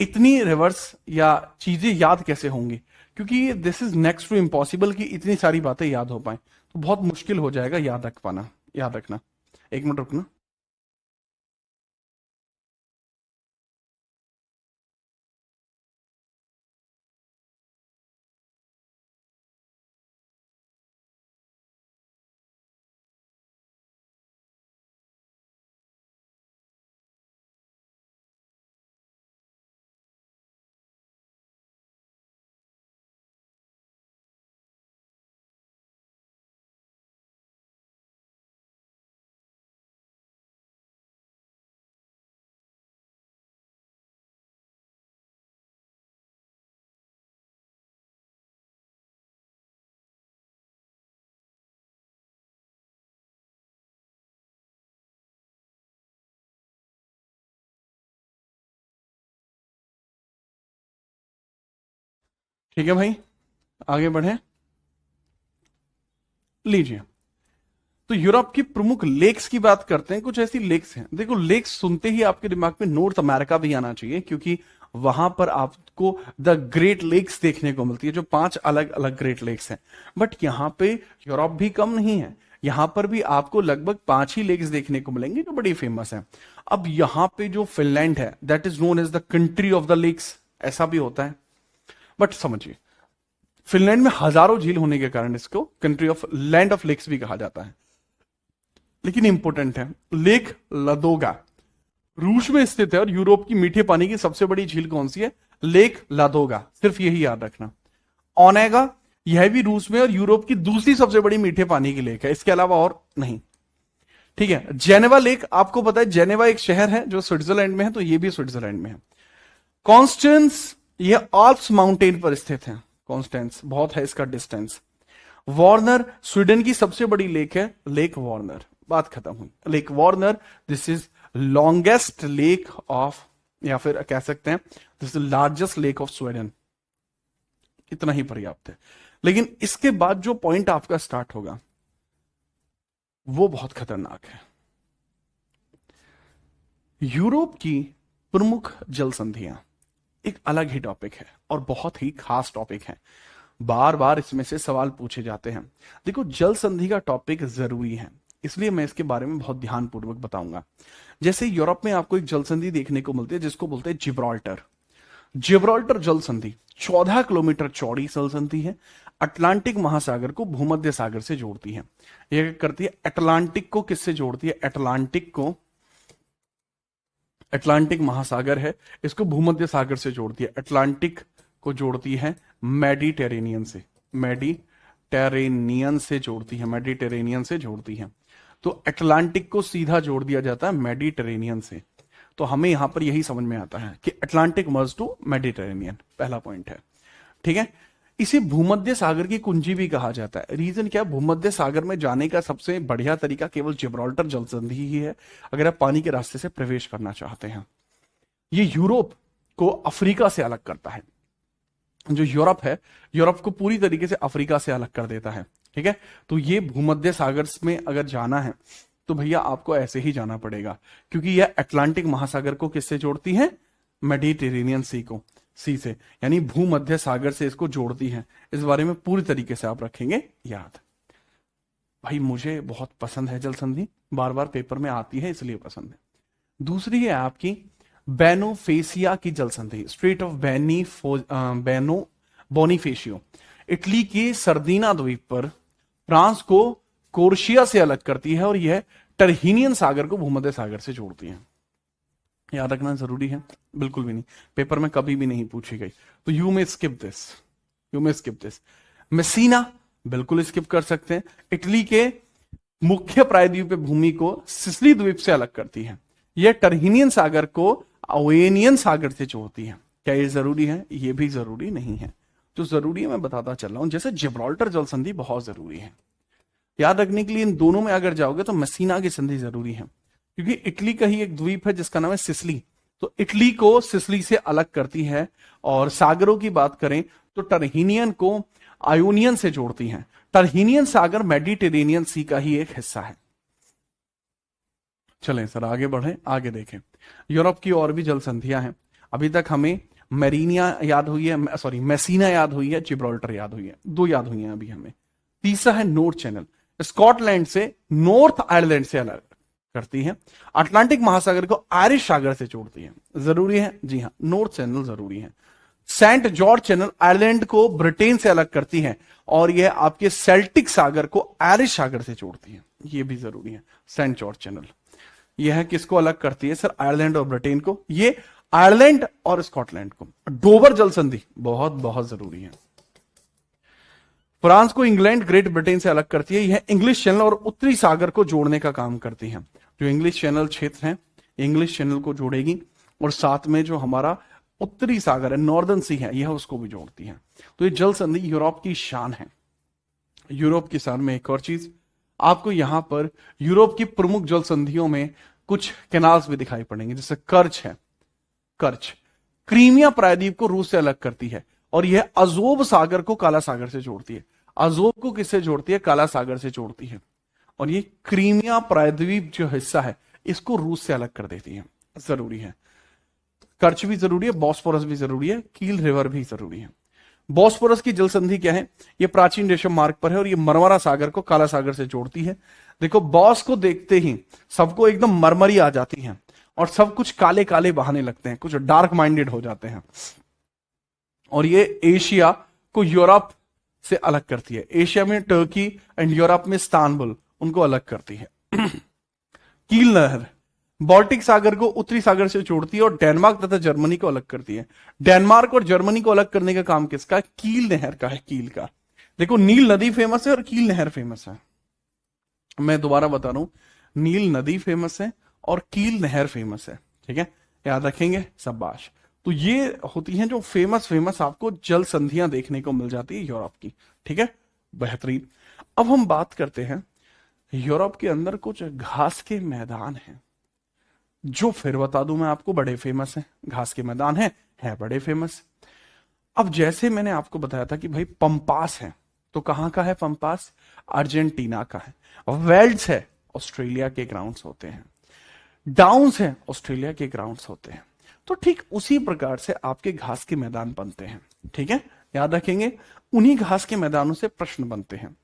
इतनी रिवर्स या चीजें याद कैसे होंगी, क्योंकि this is next to impossible कि इतनी सारी बातें याद हो पाए, तो बहुत मुश्किल हो जाएगा याद रख पाना, याद रखना। एक मिनट रुकना। ठीक है भाई, आगे बढ़े। लीजिए, तो यूरोप की प्रमुख लेक्स की बात करते हैं। कुछ ऐसी लेक्स हैं, देखो लेक्स सुनते ही आपके दिमाग में नॉर्थ अमेरिका भी आना चाहिए, क्योंकि वहां पर आपको द ग्रेट लेक्स देखने को मिलती है, जो 5 अलग अलग ग्रेट लेक्स हैं। बट यहां पे यूरोप भी कम नहीं है, यहां पर भी आपको लगभग 5 ही लेक्स देखने को मिलेंगे जो बड़ी फेमस है। अब यहां पे जो फिनलैंड है, that is known as the country of the lakes, ऐसा भी होता है। बट समझिए, फिनलैंड में हजारों झील होने के कारण इसको country of land of lakes भी कहा जाता है। लेकिन इंपॉर्टेंट है, लेक लदोगा रूस में स्थित है और यूरोप की मीठे पानी की सबसे बड़ी झील कौन सी है, लेक लादोगा, सिर्फ यही याद रखना। ओनेगा, यह भी रूस में और यूरोप की दूसरी सबसे बड़ी मीठे पानी की लेक है, इसके अलावा और नहीं, ठीक है। जेनेवा लेक, आपको पता है जेनेवा एक शहर है जो स्विट्जरलैंड में है, तो ये भी स्विट्जरलैंड में है। कॉन्स्टेंस, ये आल्प्स माउंटेन पर स्थित है, कॉन्स्टेंस बहुत है इसका डिस्टेंस। वार्नर, स्वीडन की सबसे बड़ी लेक है, लेक वार्नर, बात खत्म हुई। Lake Warner, this is longest lake of, या फिर कह सकते हैं this is largest lake of Sweden. इतना ही पर्याप्त है। लेकिन इसके बाद जो पॉइंट आपका स्टार्ट होगा वो बहुत खतरनाक है। यूरोप की प्रमुख जल संधियां एक अलग ही टॉपिक है और बहुत ही खास टॉपिक है, बार बार इसमें से सवाल पूछे जाते हैं। देखो, जल संधि का टॉपिक जरूरी है, इसलिए मैं इसके बारे में बहुत ध्यानपूर्वक बताऊंगा। जैसे यूरोप में आपको एक जल संधि देखने को मिलती है जिसको बोलते हैं जिब्राल्टर। जिब्राल्टर जल संधि 14 किलोमीटर चौड़ी जल संधि है, अटलांटिक महासागर को भूमध्य सागर से जोड़ती है। यह करती है अटलांटिक को किससे जोड़ती है, अटलांटिक को, अटलांटिक महासागर है, इसको भूमध्य सागर से जोड़ती है। अटलांटिक को जोड़ती है मेडिटेरेनियन से, मेडिटेरेनियन से जोड़ती है, मेडिटेरेनियन से जोड़ती है। तो अटलांटिक को सीधा जोड़ दिया जाता है मेडिटेरेनियन से। तो हमें यहां पर यही समझ में आता है कि अटलांटिक मर्ज टू मेडिटेरेनियन, पहला पॉइंट है, ठीक है। इसे भूमध्य सागर की कुंजी भी कहा जाता है। रीजन क्या है? भूमध्य सागर में जाने का सबसे बढ़िया तरीका केवल जिब्राल्टर जल संधि ही है, अगर आप पानी के रास्ते से प्रवेश करना चाहते हैं। ये यूरोप को अफ्रीका से अलग करता है। जो यूरोप है, यूरोप को पूरी तरीके से अफ्रीका से अलग कर देता है। ठीक है, तो ये भूमध्य सागर में अगर जाना है तो भैया आपको ऐसे ही जाना पड़ेगा, क्योंकि यह अटलांटिक महासागर को किससे जोड़ती है? मेडिटेरेनियन सी से, यानी भूमध्य सागर से इसको जोड़ती है। इस बारे में पूरी तरीके से आप रखेंगे याद। भाई मुझे बहुत पसंद है जल संधि, बार बार पेपर में आती है इसलिए पसंद है। दूसरी है आपकी बेनोफेसिया की जल संधि, स्ट्रेट ऑफ बोनिफेशियो, इटली के सर्दीना द्वीप पर फ्रांस को कोर्शिया से अलग करती है और यह टरहीनियन सागर को भूमध्य सागर से जोड़ती है। याद रखना जरूरी है, बिल्कुल भी नहीं, पेपर में कभी भी नहीं पूछी गई, तो you may skip this. Messina बिल्कुल स्किप कर सकते हैं। इटली के मुख्य प्रायद्वीप भूमि को सिसिली द्वीप से अलग करती है। यह टरहीनियन सागर को अवेनियन सागर से जोड़ती है। क्या ये जरूरी है? ये भी जरूरी नहीं है। जो जरूरी है मैं बताता चल रहा हूं, जैसे जिब्राल्टर जल संधि बहुत जरूरी है। याद रखने के लिए इन दोनों में अगर जाओगे तो मेसीना की संधि जरूरी है, क्योंकि इटली का ही एक द्वीप है जिसका नाम है सिसिली, तो इटली को सिसिली से अलग करती है। और सागरों की बात करें तो टरहीनियन को आयोनियन से जोड़ती है। टरहीनियन सागर मेडिटेरेनियन सी का ही एक हिस्सा है। चलें सर आगे बढ़े, आगे देखें। यूरोप की और भी जल संधियां हैं। अभी तक हमें मेरीनिया याद हुई है, सॉरी मेसीना याद हुई है, जिब्राल्टर याद हुई है, दो याद हुई हैं अभी हमें। तीसरा है नॉर्थ चैनल, स्कॉटलैंड से नॉर्थ आयरलैंड से अलग करती है। अटलांटिक महासागर को आयरिश सागर से जोड़ती है। जरूरी है? जी हाँ, नॉर्थ चैनल जरूरी है। सेंट जॉर्ज चैनल आयरलैंड को ब्रिटेन से अलग करती है और यह आपके सेल्टिक सागर को आयरिश सागर से जोड़ती है। यह भी जरूरी है। सेंट जॉर्ज चैनल यह किसको अलग करती है सर? आयरलैंड और ब्रिटेन को। ये आयरलैंड और स्कॉटलैंड को। डोवर जल संधि बहुत बहुत जरूरी है। फ्रांस को इंग्लैंड ग्रेट ब्रिटेन से अलग करती है। यह इंग्लिश चैनल और उत्तरी सागर को जोड़ने का काम करती है। जो इंग्लिश चैनल क्षेत्र है, इंग्लिश चैनल को जोड़ेगी और साथ में जो हमारा उत्तरी सागर है, नॉर्दर्न सी है, यह उसको भी जोड़ती है। तो ये जल संधि यूरोप की शान है। यूरोप की शान में एक और चीज आपको यहां पर यूरोप की प्रमुख जल संधियों में कुछ कैनाल्स भी दिखाई पड़ेंगे, जैसे कर्च है। कर्च क्रीमिया प्रायद्वीप को रूस से अलग करती है और यह अजोब सागर को काला सागर से जोड़ती है। अजोब को किससे जोड़ती है? काला सागर से जोड़ती है। और ये क्रीमिया प्रायद्वीप जो हिस्सा है इसको रूस से अलग कर देती है। जरूरी है। कर्च भी जरूरी है, बॉस्फोरस भी जरूरी है, कील रिवर भी जरूरी है। बॉस्फोरस की जल संधि क्या है? ये प्राचीन रेशम मार्ग पर है और ये मरमरा सागर को काला सागर से जोड़ती है। देखो बॉस को देखते ही सबको एकदम मरमरी आ जाती है और सब कुछ काले काले बहाने लगते हैं, कुछ डार्क माइंडेड हो जाते हैं। और ये एशिया को यूरोप से अलग करती है। एशिया में टर्की एंड यूरोप में इस्तांबुल, उनको अलग करती है। कील नहर बाल्टिक सागर को उत्तरी सागर से जोड़ती है और डेनमार्क तथा जर्मनी को अलग करती है। डेनमार्क और जर्मनी को अलग करने का काम किसका है? कील नहर का है। कील का देखो, नील नदी फेमस है और कील नहर फेमस है। मैं दोबारा बता रहा हूं, नील नदी फेमस है और कील नहर फेमस है। ठीक है, याद रखेंगे, शाबाश। तो ये होती हैं जो फेमस आपको जल संधियां देखने को मिल जाती है यूरोप की। ठीक है, बेहतरीन। अब हम बात करते हैं यूरोप के अंदर कुछ घास के मैदान हैं जो फिर बता दूं मैं आपको बड़े फेमस हैं। घास के मैदान है बड़े फेमस। अब जैसे मैंने आपको बताया था कि भाई पंपास है, तो कहां का है पंपास? अर्जेंटीना का है। वेल्ड्स है, ऑस्ट्रेलिया के ग्राउंड्स होते हैं। डाउन्स है, ऑस्ट्रेलिया के ग्राउंड्स होते हैं। तो ठीक उसी प्रकार से आपके घास के मैदान बनते हैं। ठीक है, याद रखेंगे, उन्हीं घास के मैदानों से प्रश्न बनते हैं।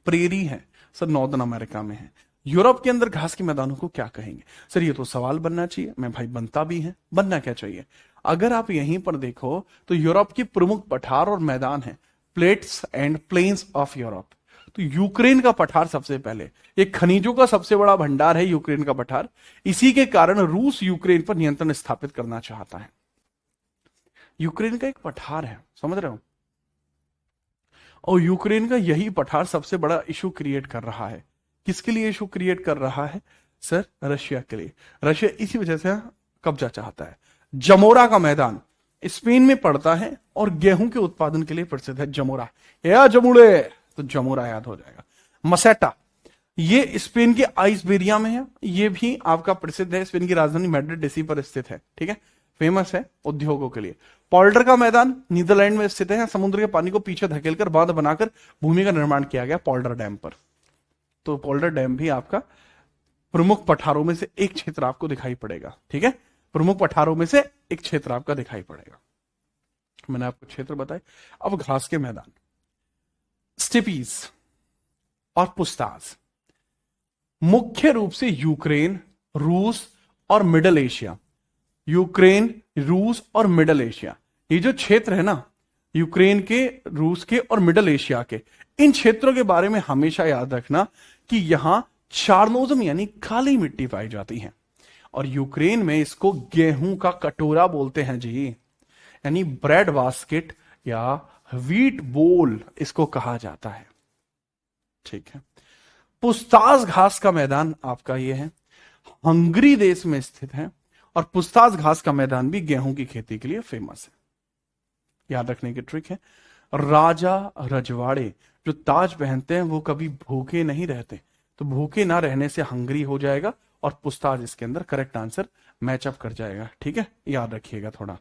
प्रेरी है सर, नॉर्दर्न अमेरिका में है। यूरोप के अंदर घास के मैदानों को क्या कहेंगे सर? ये तो सवाल बनना चाहिए। मैं भाई बनता भी है, बनना क्या चाहिए? अगर आप यहीं पर देखो तो यूरोप की प्रमुख पठार और मैदान है plates and plains of Europe. तो यूक्रेन का पठार सबसे पहले, एक खनिजों का सबसे बड़ा भंडार है यूक्रेन का पठार। इसी के कारण रूस यूक्रेन पर नियंत्रण स्थापित करना चाहता है। यूक्रेन का एक पठार है, समझ रहे हो? और यूक्रेन का यही पठार सबसे बड़ा इशू क्रिएट कर रहा है। किसके लिए इशू क्रिएट कर रहा है सर? रशिया के लिए। रशिया इसी वजह से कब्जा चाहता है। जमोरा का मैदान, स्पेन में पड़ता है और गेहूं के उत्पादन के लिए प्रसिद्ध है। जमोरा, या जमुड़े, तो जमोरा याद हो जाएगा। मसेटा, ये स्पेन के आइसबेरिया में है, ये भी आपका प्रसिद्ध है, स्पेन की राजधानी मैड्रिड इसी पर स्थित है, ठीक है, फेमस है उद्योगों के लिए। पोल्डर का मैदान नीदरलैंड में स्थित है, समुद्र के पानी को पीछे धकेलकर बांध बनाकर भूमि का निर्माण किया गया पोल्डर डैम पर। तो पोल्डर डैम भी आपका प्रमुख पठारों में से एक क्षेत्र आपको दिखाई पड़ेगा, ठीक है, प्रमुख पठारों में से एक क्षेत्र आपका दिखाई पड़ेगा। मैंने आपको क्षेत्र बताए। अब घास के मैदान, स्टेपीज और पुस्ताज, मुख्य रूप से यूक्रेन, रूस और मिडल एशिया, यूक्रेन, रूस और मिडल एशिया, ये जो क्षेत्र है ना, यूक्रेन के, रूस के और मिडल एशिया के, इन क्षेत्रों के बारे में हमेशा याद रखना कि यहां चारनोजम यानी काली मिट्टी पाई जाती है। और यूक्रेन में इसको गेहूं का कटोरा बोलते हैं जी, यानी ब्रेड बास्केट या व्हीट बोल इसको कहा जाता है, ठीक है। पुस्ताज घास का मैदान आपका ये है, हंगरी देश में स्थित है, और पुस्ताज घास का मैदान भी गेहूं की खेती के लिए फेमस है। याद रखने की ट्रिक है, राजा रजवाड़े जो ताज पहनते हैं वो कभी भूखे नहीं रहते, तो भूखे ना रहने से हंगरी हो जाएगा और पुस्ताज इसके अंदर करेक्ट आंसर मैचअप कर जाएगा, ठीक है, याद रखिएगा थोड़ा।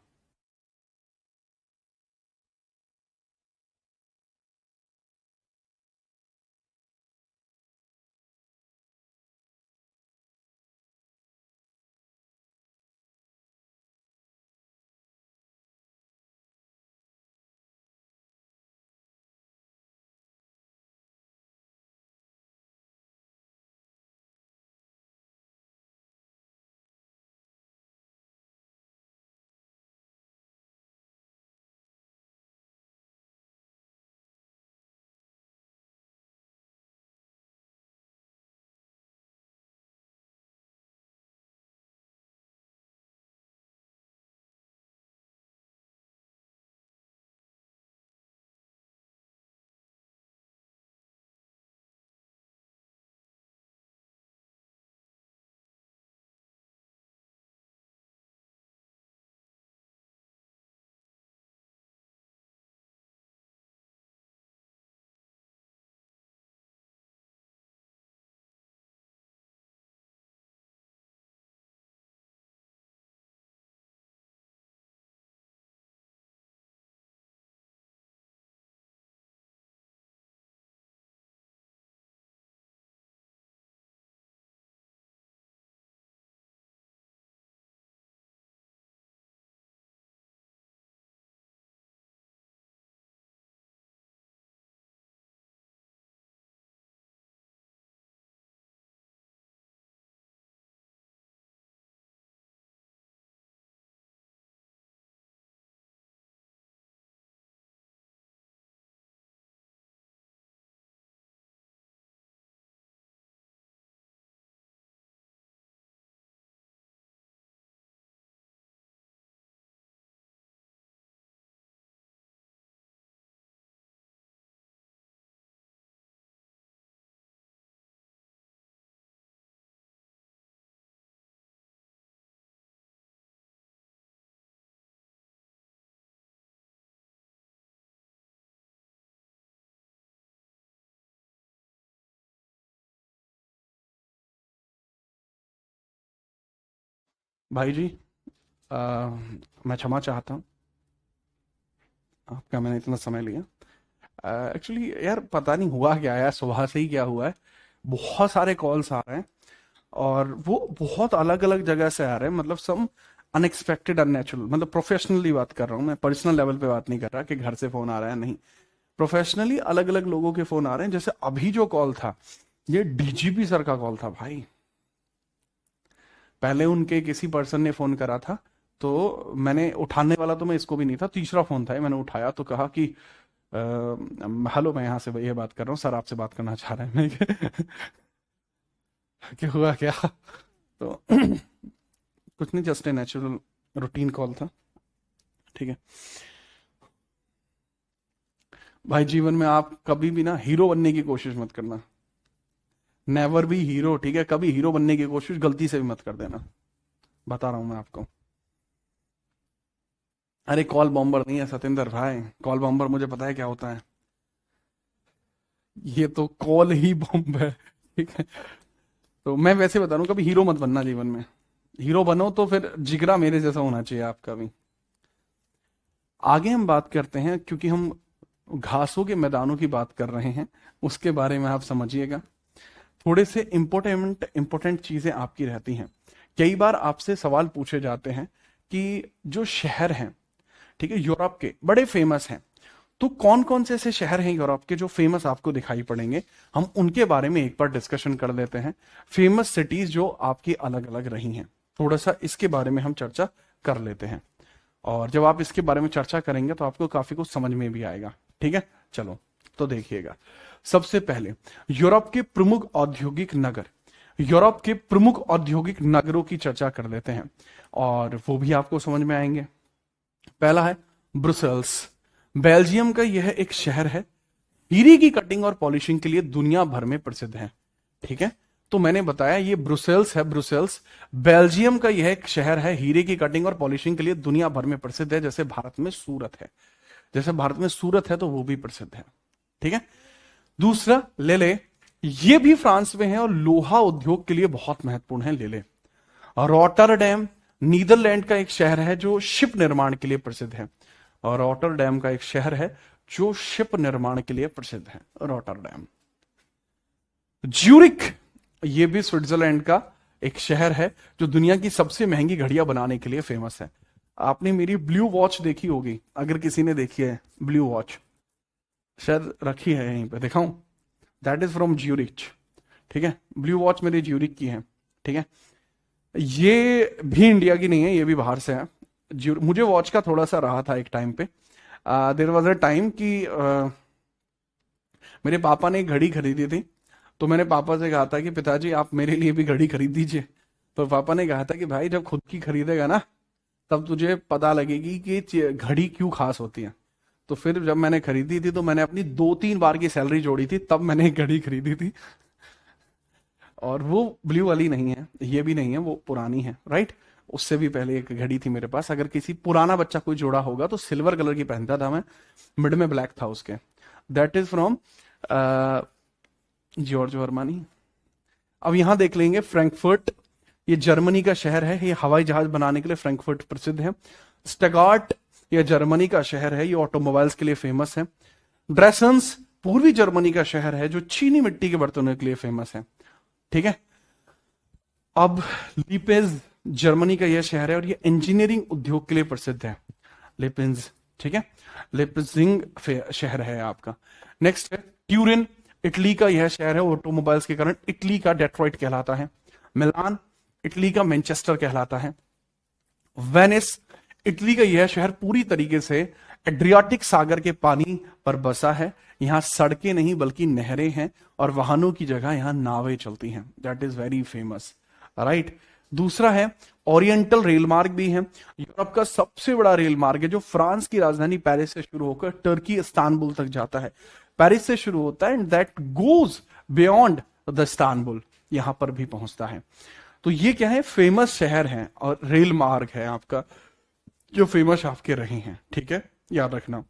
भाई जी, आ, मैं क्षमा चाहता हूं आपका, मैंने इतना समय लिया। एक्चुअली यार पता नहीं हुआ क्या है, सुबह से ही क्या हुआ है, बहुत सारे कॉल्स आ रहे हैं और वो बहुत अलग अलग जगह से आ रहे हैं, मतलब सम अनएक्सपेक्टेड अननेचुरल, मतलब प्रोफेशनली बात कर रहा हूँ मैं, पर्सनल लेवल पे बात नहीं कर रहा कि घर से फोन आ रहा है, नहीं, प्रोफेशनली अलग अलग लोगों के फोन आ रहे हैं। जैसे अभी जो कॉल था ये डीजीपी सर का कॉल था भाई, पहले उनके किसी पर्सन ने फोन करा था, तो मैंने उठाने वाला, तो मैं इसको भी नहीं था, तीसरा फोन था, मैंने उठाया तो कहा कि हेलो, मैं यहाँ से ये बात कर रहा हूँ, सर आपसे बात करना चाह रहे हैं। मैं क्या हुआ क्या, तो कुछ नहीं, just a natural routine call था, ठीक है। भाई जीवन में आप कभी भी ना हीरो बनने की कोशिश मत करना, नेवर बी हीरो, ठीक है, कभी हीरो बनने की कोशिश गलती से भी मत कर देना, बता रहा हूं मैं आपको। अरे कॉल बॉम्बर नहीं है सतेंद्र भाई, कॉल बॉम्बर मुझे पता है क्या होता है, ये तो कॉल ही बॉम्ब है। ठीक है, तो मैं वैसे बता रहा हूँ, कभी हीरो मत बनना जीवन में। हीरो बनो तो फिर जिगरा मेरे जैसा होना चाहिए आपका भी। आगे हम बात करते हैं, क्योंकि हम घासों के मैदानों की बात कर रहे हैं, उसके बारे में आप समझिएगा। थोड़े से इंपॉर्टेंट इंपॉर्टेंट चीजें आपकी रहती हैं। कई बार आपसे सवाल पूछे जाते हैं कि जो शहर हैं, ठीक है, यूरोप के बड़े फेमस हैं, तो कौन कौन से ऐसे शहर हैं यूरोप के जो फेमस आपको दिखाई पड़ेंगे, हम उनके बारे में एक बार डिस्कशन कर लेते हैं। फेमस सिटीज जो आपकी अलग अलग रही हैं, थोड़ा सा इसके बारे में हम चर्चा कर लेते हैं। और जब आप इसके बारे में चर्चा करेंगे तो आपको काफी कुछ समझ में भी आएगा। ठीक है, चलो तो देखिएगा। सबसे पहले यूरोप के प्रमुख औद्योगिक नगर, यूरोप के प्रमुख औद्योगिक नगरों की चर्चा कर लेते हैं, और वो भी आपको समझ में आएंगे। पहला है ब्रुसेल्स। बेल्जियम का यह एक शहर है, हीरे की कटिंग और पॉलिशिंग के लिए दुनिया भर में प्रसिद्ध है। ठीक है, तो मैंने बताया ये ब्रुसेल्स है, ब्रुसेल्स बेल्जियम का यह एक शहर है, हीरे की कटिंग और पॉलिशिंग के लिए दुनिया भर में प्रसिद्ध है। जैसे भारत में सूरत है, जैसे भारत में सूरत है तो वो भी प्रसिद्ध है। ठीक है, दूसरा लेले, ये भी फ्रांस में है और लोहा उद्योग के लिए बहुत महत्वपूर्ण है लेले। और रॉटरडैम नीदरलैंड का एक शहर है जो शिप निर्माण के लिए प्रसिद्ध है, और रॉटरडैम का एक शहर है जो शिप निर्माण के लिए प्रसिद्ध है, रॉटरडैम। ज्यूरिक, ये भी स्विट्जरलैंड का एक शहर है जो दुनिया की सबसे महंगी घड़ियां बनाने के लिए फेमस है। आपने मेरी ब्लू वॉच देखी होगी, अगर किसी ने देखी है ब्लू वॉच, शायद रखी है यहीं पे, दिखाऊं? That is from Zurich. ठीक है, ब्लू वॉच मेरी ज्यूरिक की है। ठीक है, ये भी इंडिया की नहीं है, ये भी बाहर से है। मुझे वॉच का थोड़ा सा रहा था एक टाइम पे। देयर वाज अ टाइम कि मेरे पापा ने एक घड़ी खरीदी थी, तो मैंने पापा से कहा था कि पिताजी आप मेरे लिए भी घड़ी खरीद दीजिए। तो पापा ने कहा था कि भाई जब खुद की खरीदेगा ना, तब तुझे पता लगेगी कि घड़ी क्यों खास होती है। तो फिर जब मैंने खरीदी थी तो मैंने अपनी 2-3 बार की सैलरी जोड़ी थी, तब मैंने एक घड़ी खरीदी थी। और वो ब्लू वाली नहीं है, ये भी नहीं है, वो पुरानी है, राइट। उससे भी पहले एक घड़ी थी मेरे पास। अगर किसी पुराना बच्चा कोई जोड़ा होगा तो सिल्वर कलर की पहनता था मैं, मिड में ब्लैक था उसके। दैट इज फ्रॉम जॉर्ज वर्मानी। अब यहां देख लेंगे फ्रैंकफर्ट, ये जर्मनी का शहर है, ये हवाई जहाज बनाने के लिए फ्रैंकफर्ट प्रसिद्ध है। स्टगार्ट, ये जर्मनी का शहर है, ये ऑटोमोबाइल्स के लिए फेमस है। ड्रेसन्स पूर्वी जर्मनी का शहर है जो चीनी मिट्टी के बर्तनों के लिए फेमस है। ठीक है, अब लीपेज जर्मनी का यह शहर है और ये इंजीनियरिंग उद्योग के लिए प्रसिद्ध है, लिपेंज। ठीक है, लिपजिंग शहर है आपका। नेक्स्ट है ट्यूरिन, इटली का यह शहर है, ऑटोमोबाइल्स के कारण इटली का डेट्रॉइट कहलाता है। मिलान, इटली का मैनचेस्टर कहलाता है। वेनिस, इटली का यह शहर पूरी तरीके से एड्रियाटिक सागर के पानी पर बसा है। यहां सड़कें नहीं बल्कि नहरें हैं और वाहनों की जगह यहां नावें चलती हैं। That is very famous, right. दूसरा है ओरिएंटल रेल मार्ग भी है, यूरोप का सबसे बड़ा रेल मार्ग है जो फ्रांस की राजधानी पेरिस से शुरू होकर टर्की इस्तांबुल तक जाता है। पेरिस से शुरू होता है and that goes beyond the Istanbul, यहां पर भी पहुंचता है। तो ये क्या है, फेमस शहर है और रेल मार्ग है आपका जो फेमस आपके रहे हैं। ठीक है, याद रखना।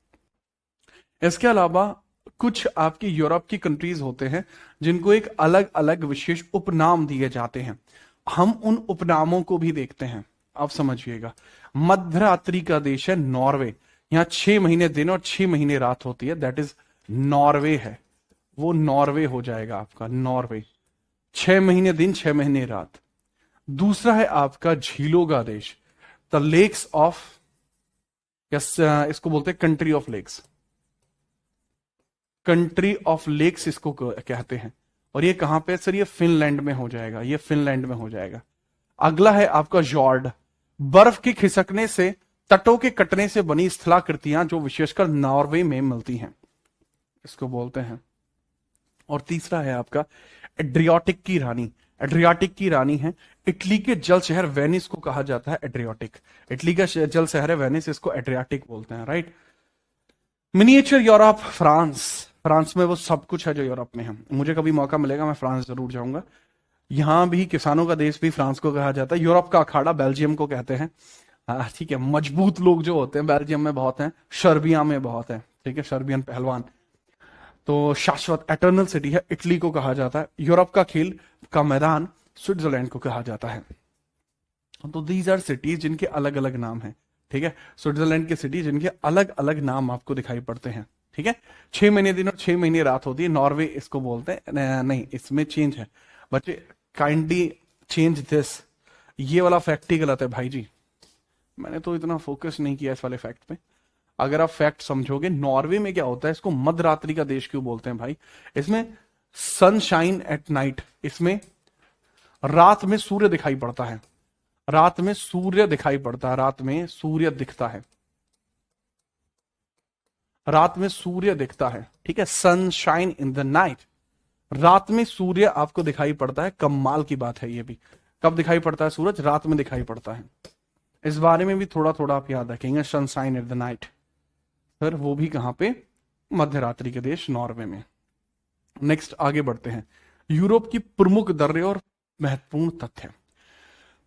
इसके अलावा कुछ आपकी यूरोप की कंट्रीज होते हैं जिनको एक अलग अलग विशेष उपनाम दिए जाते हैं, हम उन उपनामों को भी देखते हैं। आप समझिएगा, मध्यरात्रि का देश है नॉर्वे, यहां 6 महीने दिन और 6 महीने रात होती है, दैट इज नॉर्वे है, वो नॉर्वे हो जाएगा आपका नॉर्वे, 6 महीने दिन 6 महीने रात। दूसरा है आपका झीलों का देश, द लेक्स ऑफ, इसको बोलते हैं country of lakes, country of lakes इसको कहते हैं। और ये कहां पे सर, ये फिनलैंड में हो जाएगा, ये फिनलैंड में हो जाएगा। अगला है आपका जॉर्ड, बर्फ के खिसकने से, तटों के कटने से बनी स्थलाकृतियां जो विशेषकर नॉर्वे में मिलती हैं, इसको बोलते हैं। और तीसरा है आपका एड्रियाटिक की रानी, एड्रियाटिक की रानी है, इटली के जल शहर वेनिस को कहा जाता है एड्रियाटिक, इटली का जल शहर है वेनिस, इसको एड्रियाटिक बोलते हैं, right. Miniature Europe, France, France में वो सब कुछ है जो यूरोप में है। मुझे कभी मौका मिलेगा मैं फ्रांस जरूर जाऊंगा। यहां भी किसानों का देश भी फ्रांस को कहा जाता है। यूरोप का अखाड़ा बेल्जियम को कहते हैं। हाँ ठीक है, मजबूत लोग जो होते हैं बेल्जियम में बहुत हैं, सर्बिया में बहुत है, ठीक है, सर्बियन पहलवान। तो शाश्वत एटर्नल सिटी है, इटली को कहा जाता है। यूरोप का खेल का मैदान स्विट्जरलैंड को कहा जाता है। तो दीज आर सिटीज जिनके अलग अलग नाम हैं, ठीक है, स्विट्जरलैंड की सिटी जिनके अलग अलग नाम आपको दिखाई पड़ते हैं, ठीक है। 6 महीने दिन और 6 महीने रात होती है, नॉर्वे इसको बोलते हैं। नहीं, इसमें चेंज है बच्चे, काइंडली चेंज दिस। ये वाला फैक्ट ही गलत है भाई जी, मैंने तो इतना फोकस नहीं किया इस वाले फैक्ट पे। अगर आप फैक्ट समझोगे, नॉर्वे में क्या होता है, इसको मध्यरात्रि का देश क्यों बोलते हैं भाई, इसमें सनशाइन एट नाइट, इसमें रात में सूर्य दिखाई पड़ता है, रात में सूर्य दिखाई पड़ता है, रात में सूर्य दिखता है, रात में सूर्य दिखता है, ठीक है, सनशाइन इन द नाइट, रात में सूर्य आपको दिखाई पड़ता है। कमाल की बात है ये भी, कब दिखाई पड़ता है सूरज, रात में दिखाई पड़ता है। इस बारे में भी थोड़ा थोड़ा आप याद रखेंगे, सनशाइन एट द नाइट, फिर वो भी कहां पे, मध्य रात्रि के देश नॉर्वे में। नेक्स्ट आगे बढ़ते हैं, यूरोप की प्रमुख दर्रे और महत्वपूर्ण तथ्य।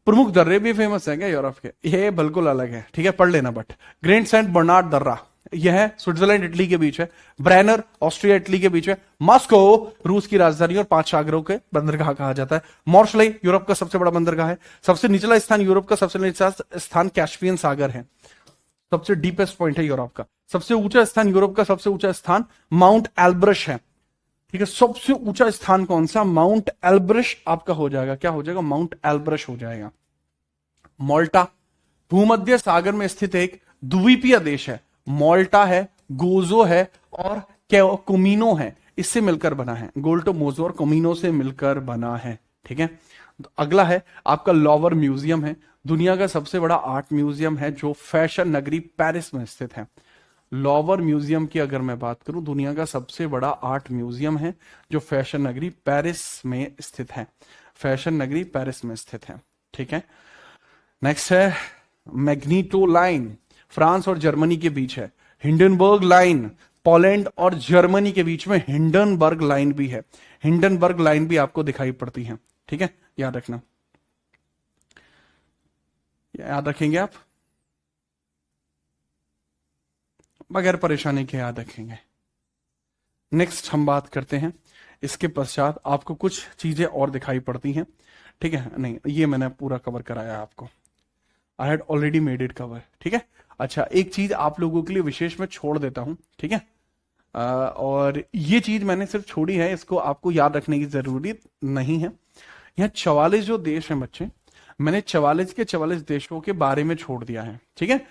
प्रमुख दर्रे भी फेमस है क्या यूरोप के, ये बिल्कुल अलग है, ठीक है, पढ़ लेना। बट ग्रेट सेंट बर्नार्ड दर्रा, यह है स्विट्जरलैंड इटली के बीच है। ब्रेनर ऑस्ट्रिया इटली के बीच है। मॉस्को रूस की राजधानी और 5 सागरों के बंदरगाह कहा जाता है। मॉर्शले यूरोप का सबसे बड़ा बंदरगाह है। सबसे निचला स्थान यूरोप का सबसे निचला स्थान कैस्पियन सागर है, सबसे डीपेस्ट पॉइंट है यूरोप का। सबसे ऊंचा स्थान यूरोप का सबसे ऊंचा स्थान माउंट एल्ब्रश है, ठीक है। सबसे ऊंचा स्थान कौन सा, माउंट एल्ब्रश आपका हो जाएगा, क्या हो जाएगा, माउंट एल्ब्रश हो जाएगा। मोल्टा भूमध्य सागर में स्थित एक द्वीपीय देश है। मोल्टा है, गोजो है और कोमिनो है, इससे मिलकर बना है। गोल्टो, मोजो और कोमिनो से मिलकर बना है, ठीक है। तो अगला है आपका लॉवर म्यूजियम है, दुनिया का सबसे बड़ा आर्ट म्यूजियम है जो फैशन नगरी पेरिस में स्थित है। लॉवर म्यूजियम की अगर मैं बात करूं, दुनिया का सबसे बड़ा आर्ट म्यूजियम है जो फैशन नगरी पेरिस में स्थित है, फैशन नगरी पेरिस में स्थित है, ठीक है। नेक्स्ट है मैग्नीटो लाइन, फ्रांस और जर्मनी के बीच है। हिंडनबर्ग लाइन, पोलैंड और जर्मनी के बीच में हिंडनबर्ग लाइन भी है। हिंडनबर्ग लाइन भी आपको दिखाई पड़ती है, ठीक है, याद रखना, याद रखेंगे आप, बगैर परेशानी के याद रखेंगे। नेक्स्ट हम बात करते हैं, इसके पश्चात आपको कुछ चीजें और दिखाई पड़ती हैं, ठीक है। नहीं, ये मैंने पूरा कवर कराया आपको, I had already made it cover, ठीक है। अच्छा, एक चीज आप लोगों के लिए विशेष मैं छोड़ देता हूं, ठीक है। और ये चीज मैंने सिर्फ छोड़ी है, इसको आपको याद रखने की जरूरत नहीं है। यहाँ 44 जो देश हैं बच्चे, मैंने 44 के 44 देशों के बारे में छोड़ दिया है, ठीक है।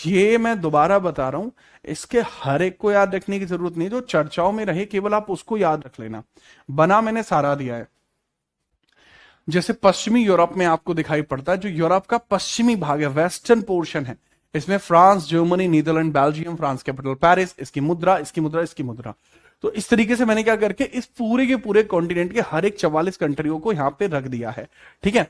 ये मैं दोबारा बता रहा हूं, इसके हर एक को याद रखने की जरूरत नहीं, जो चर्चाओं में रहे केवल आप उसको याद रख लेना, बना मैंने सारा दिया है। जैसे पश्चिमी यूरोप में आपको दिखाई पड़ता है, जो यूरोप का पश्चिमी भाग है, वेस्टर्न पोर्शन है, इसमें France, Germany, Netherland, Belgium, France capital Paris, इसकी मुद्रा, इसकी मुद्रा, इसकी मुद्रा। तो इस तरीके से मैंने क्या करके इस पूरे के पूरे कॉन्टिनेंट के हर एक 44 कंट्रियों को यहां पे रख दिया है, ठीक है।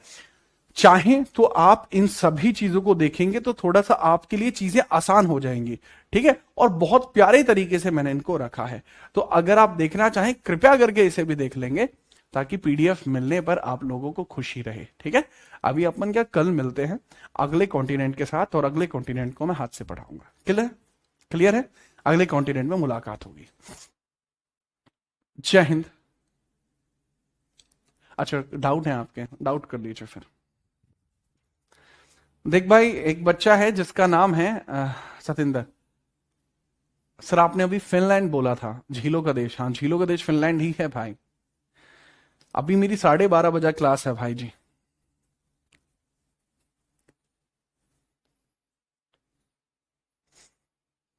चाहे तो आप इन सभी चीजों को देखेंगे तो थोड़ा सा आपके लिए चीजें आसान हो जाएंगी, ठीक है। और बहुत प्यारे तरीके से मैंने इनको रखा है, तो अगर आप देखना चाहें कृपया करके इसे भी देख लेंगे, ताकि पीडीएफ मिलने पर आप लोगों को खुशी रहे, ठीक है। अभी अपन क्या, कल मिलते हैं अगले कॉन्टिनेंट के साथ, और अगले कॉन्टिनेंट को मैं हाथ से पढ़ाऊंगा। क्लियर, क्लियर है, अगले कॉन्टिनेंट में मुलाकात होगी। जय हिंद। अच्छा, डाउट है आपके, डाउट कर लीजिए फिर। देख भाई, एक बच्चा है जिसका नाम है सतिंदर सर। आपने अभी फिनलैंड बोला था, झीलों का देश, हाँ झीलों का देश फिनलैंड ही है भाई। अभी मेरी 12:30 बजे क्लास है भाई जी।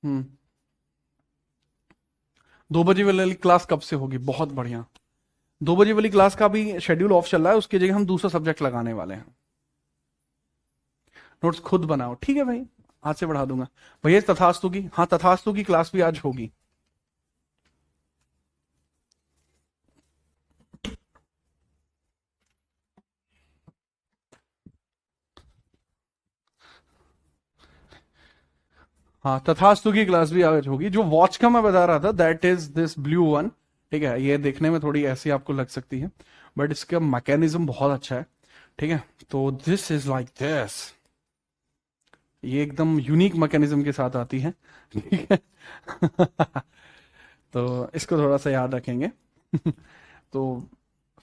हम्म, 2 बजे वाली क्लास कब से होगी, बहुत बढ़िया। 2 बजे वाली क्लास का भी शेड्यूल ऑफ चल रहा है, उसकी जगह हम दूसरा सब्जेक्ट लगाने वाले हैं। नोट्स खुद बनाओ, ठीक है भाई, आज से बढ़ा दूंगा भैया। तथास्तु की, हाँ तथास्तु की क्लास भी आज होगी। हाँ, तथास्तु की क्लास भी आज होगी। जो वॉच का मैं बता रहा था, that is this blue one, ठीक है। ये देखने में थोड़ी ऐसी आपको लग सकती है, बट इसका मैकेनिज्म बहुत अच्छा है, ठीक है। तो दिस इज लाइक दिस, ये एकदम यूनिक मैकेनिज्म के साथ आती है, ठीक है। तो इसको थोड़ा सा याद रखेंगे। तो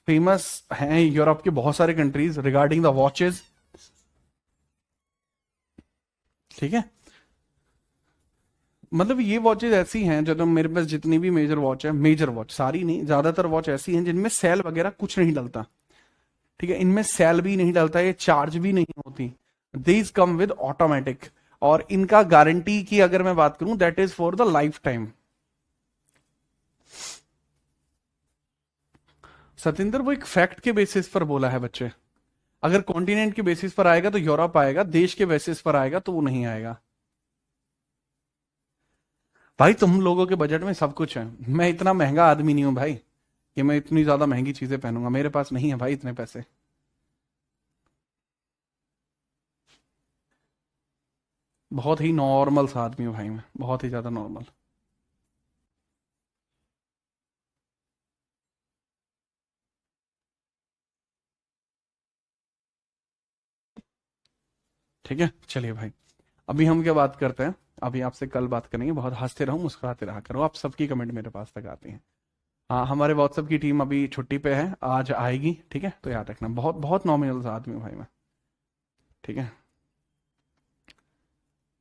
फेमस हैं यूरोप के बहुत सारे कंट्रीज रिगार्डिंग द वॉचेस, ठीक है। मतलब ये वॉचेज ऐसी हैं, जो मेरे पास जितनी भी मेजर वॉच है, मेजर वॉच सारी नहीं, ज्यादातर वॉच ऐसी हैं जिनमें सेल वगैरह कुछ नहीं डलता, ठीक है। इनमें सेल भी नहीं डलता, ये चार्ज भी नहीं होती। दीज कम विद ऑटोमेटिक, और इनका गारंटी की अगर मैं बात करूं, that is for the life time. Satinder वो एक फैक्ट के बेसिस पर बोला है बच्चे। अगर कॉन्टिनेंट के बेसिस पर आएगा तो यूरोप आएगा, देश के बेसिस पर आएगा तो वो नहीं आएगा। भाई तुम लोगों के बजट में सब कुछ है, मैं इतना महंगा आदमी नहीं हूं भाई कि मैं इतनी ज्यादा महंगी चीजें पहनूंगा, मेरे पास नहीं है भाई इतने पैसे। बहुत ही नॉर्मल सा आदमी हूं भाई मैं, बहुत ही ज्यादा नॉर्मल। ठीक है, चलिए भाई, अभी हम क्या बात करते हैं। अभी आपसे कल बात करेंगे। बहुत हंसते रहो, मुस्कुराते रहा करो, आप सबकी कमेंट मेरे पास तक आती हैं। हाँ, हमारे व्हाट्सएप की टीम अभी छुट्टी पे है, आज आएगी, ठीक है। तो याद रखना, बहुत बहुत नॉमिनल सा आदमी हूँ भाई मैं, ठीक है।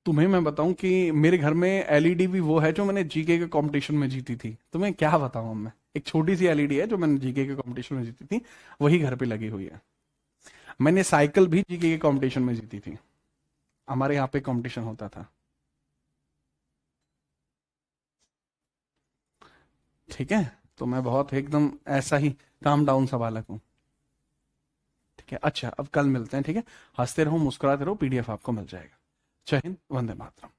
तुम्हें मैं बताऊं कि मेरे घर में एलईडी भी वो है जो मैंने जीके के कंपटीशन में जीती थी। तुम्हें क्या बताऊं, मैं एक छोटी सी एलईडी है जो मैंने जीके के कंपटीशन में जीती थी, वही घर पे लगी हुई है। मैंने साइकिल भी जीके के कंपटीशन में जीती थी, हमारे यहाँ पे कंपटीशन होता था, ठीक है। तो मैं बहुत एकदम ऐसा ही काम डाउन सा बालक हूँ, ठीक है। अच्छा, अब कल मिलते हैं, ठीक है। हंसते रहो, मुस्कुराते रहो, पीडीएफ आपको मिल जाएगा। जय हिंद, वंदे मातरम।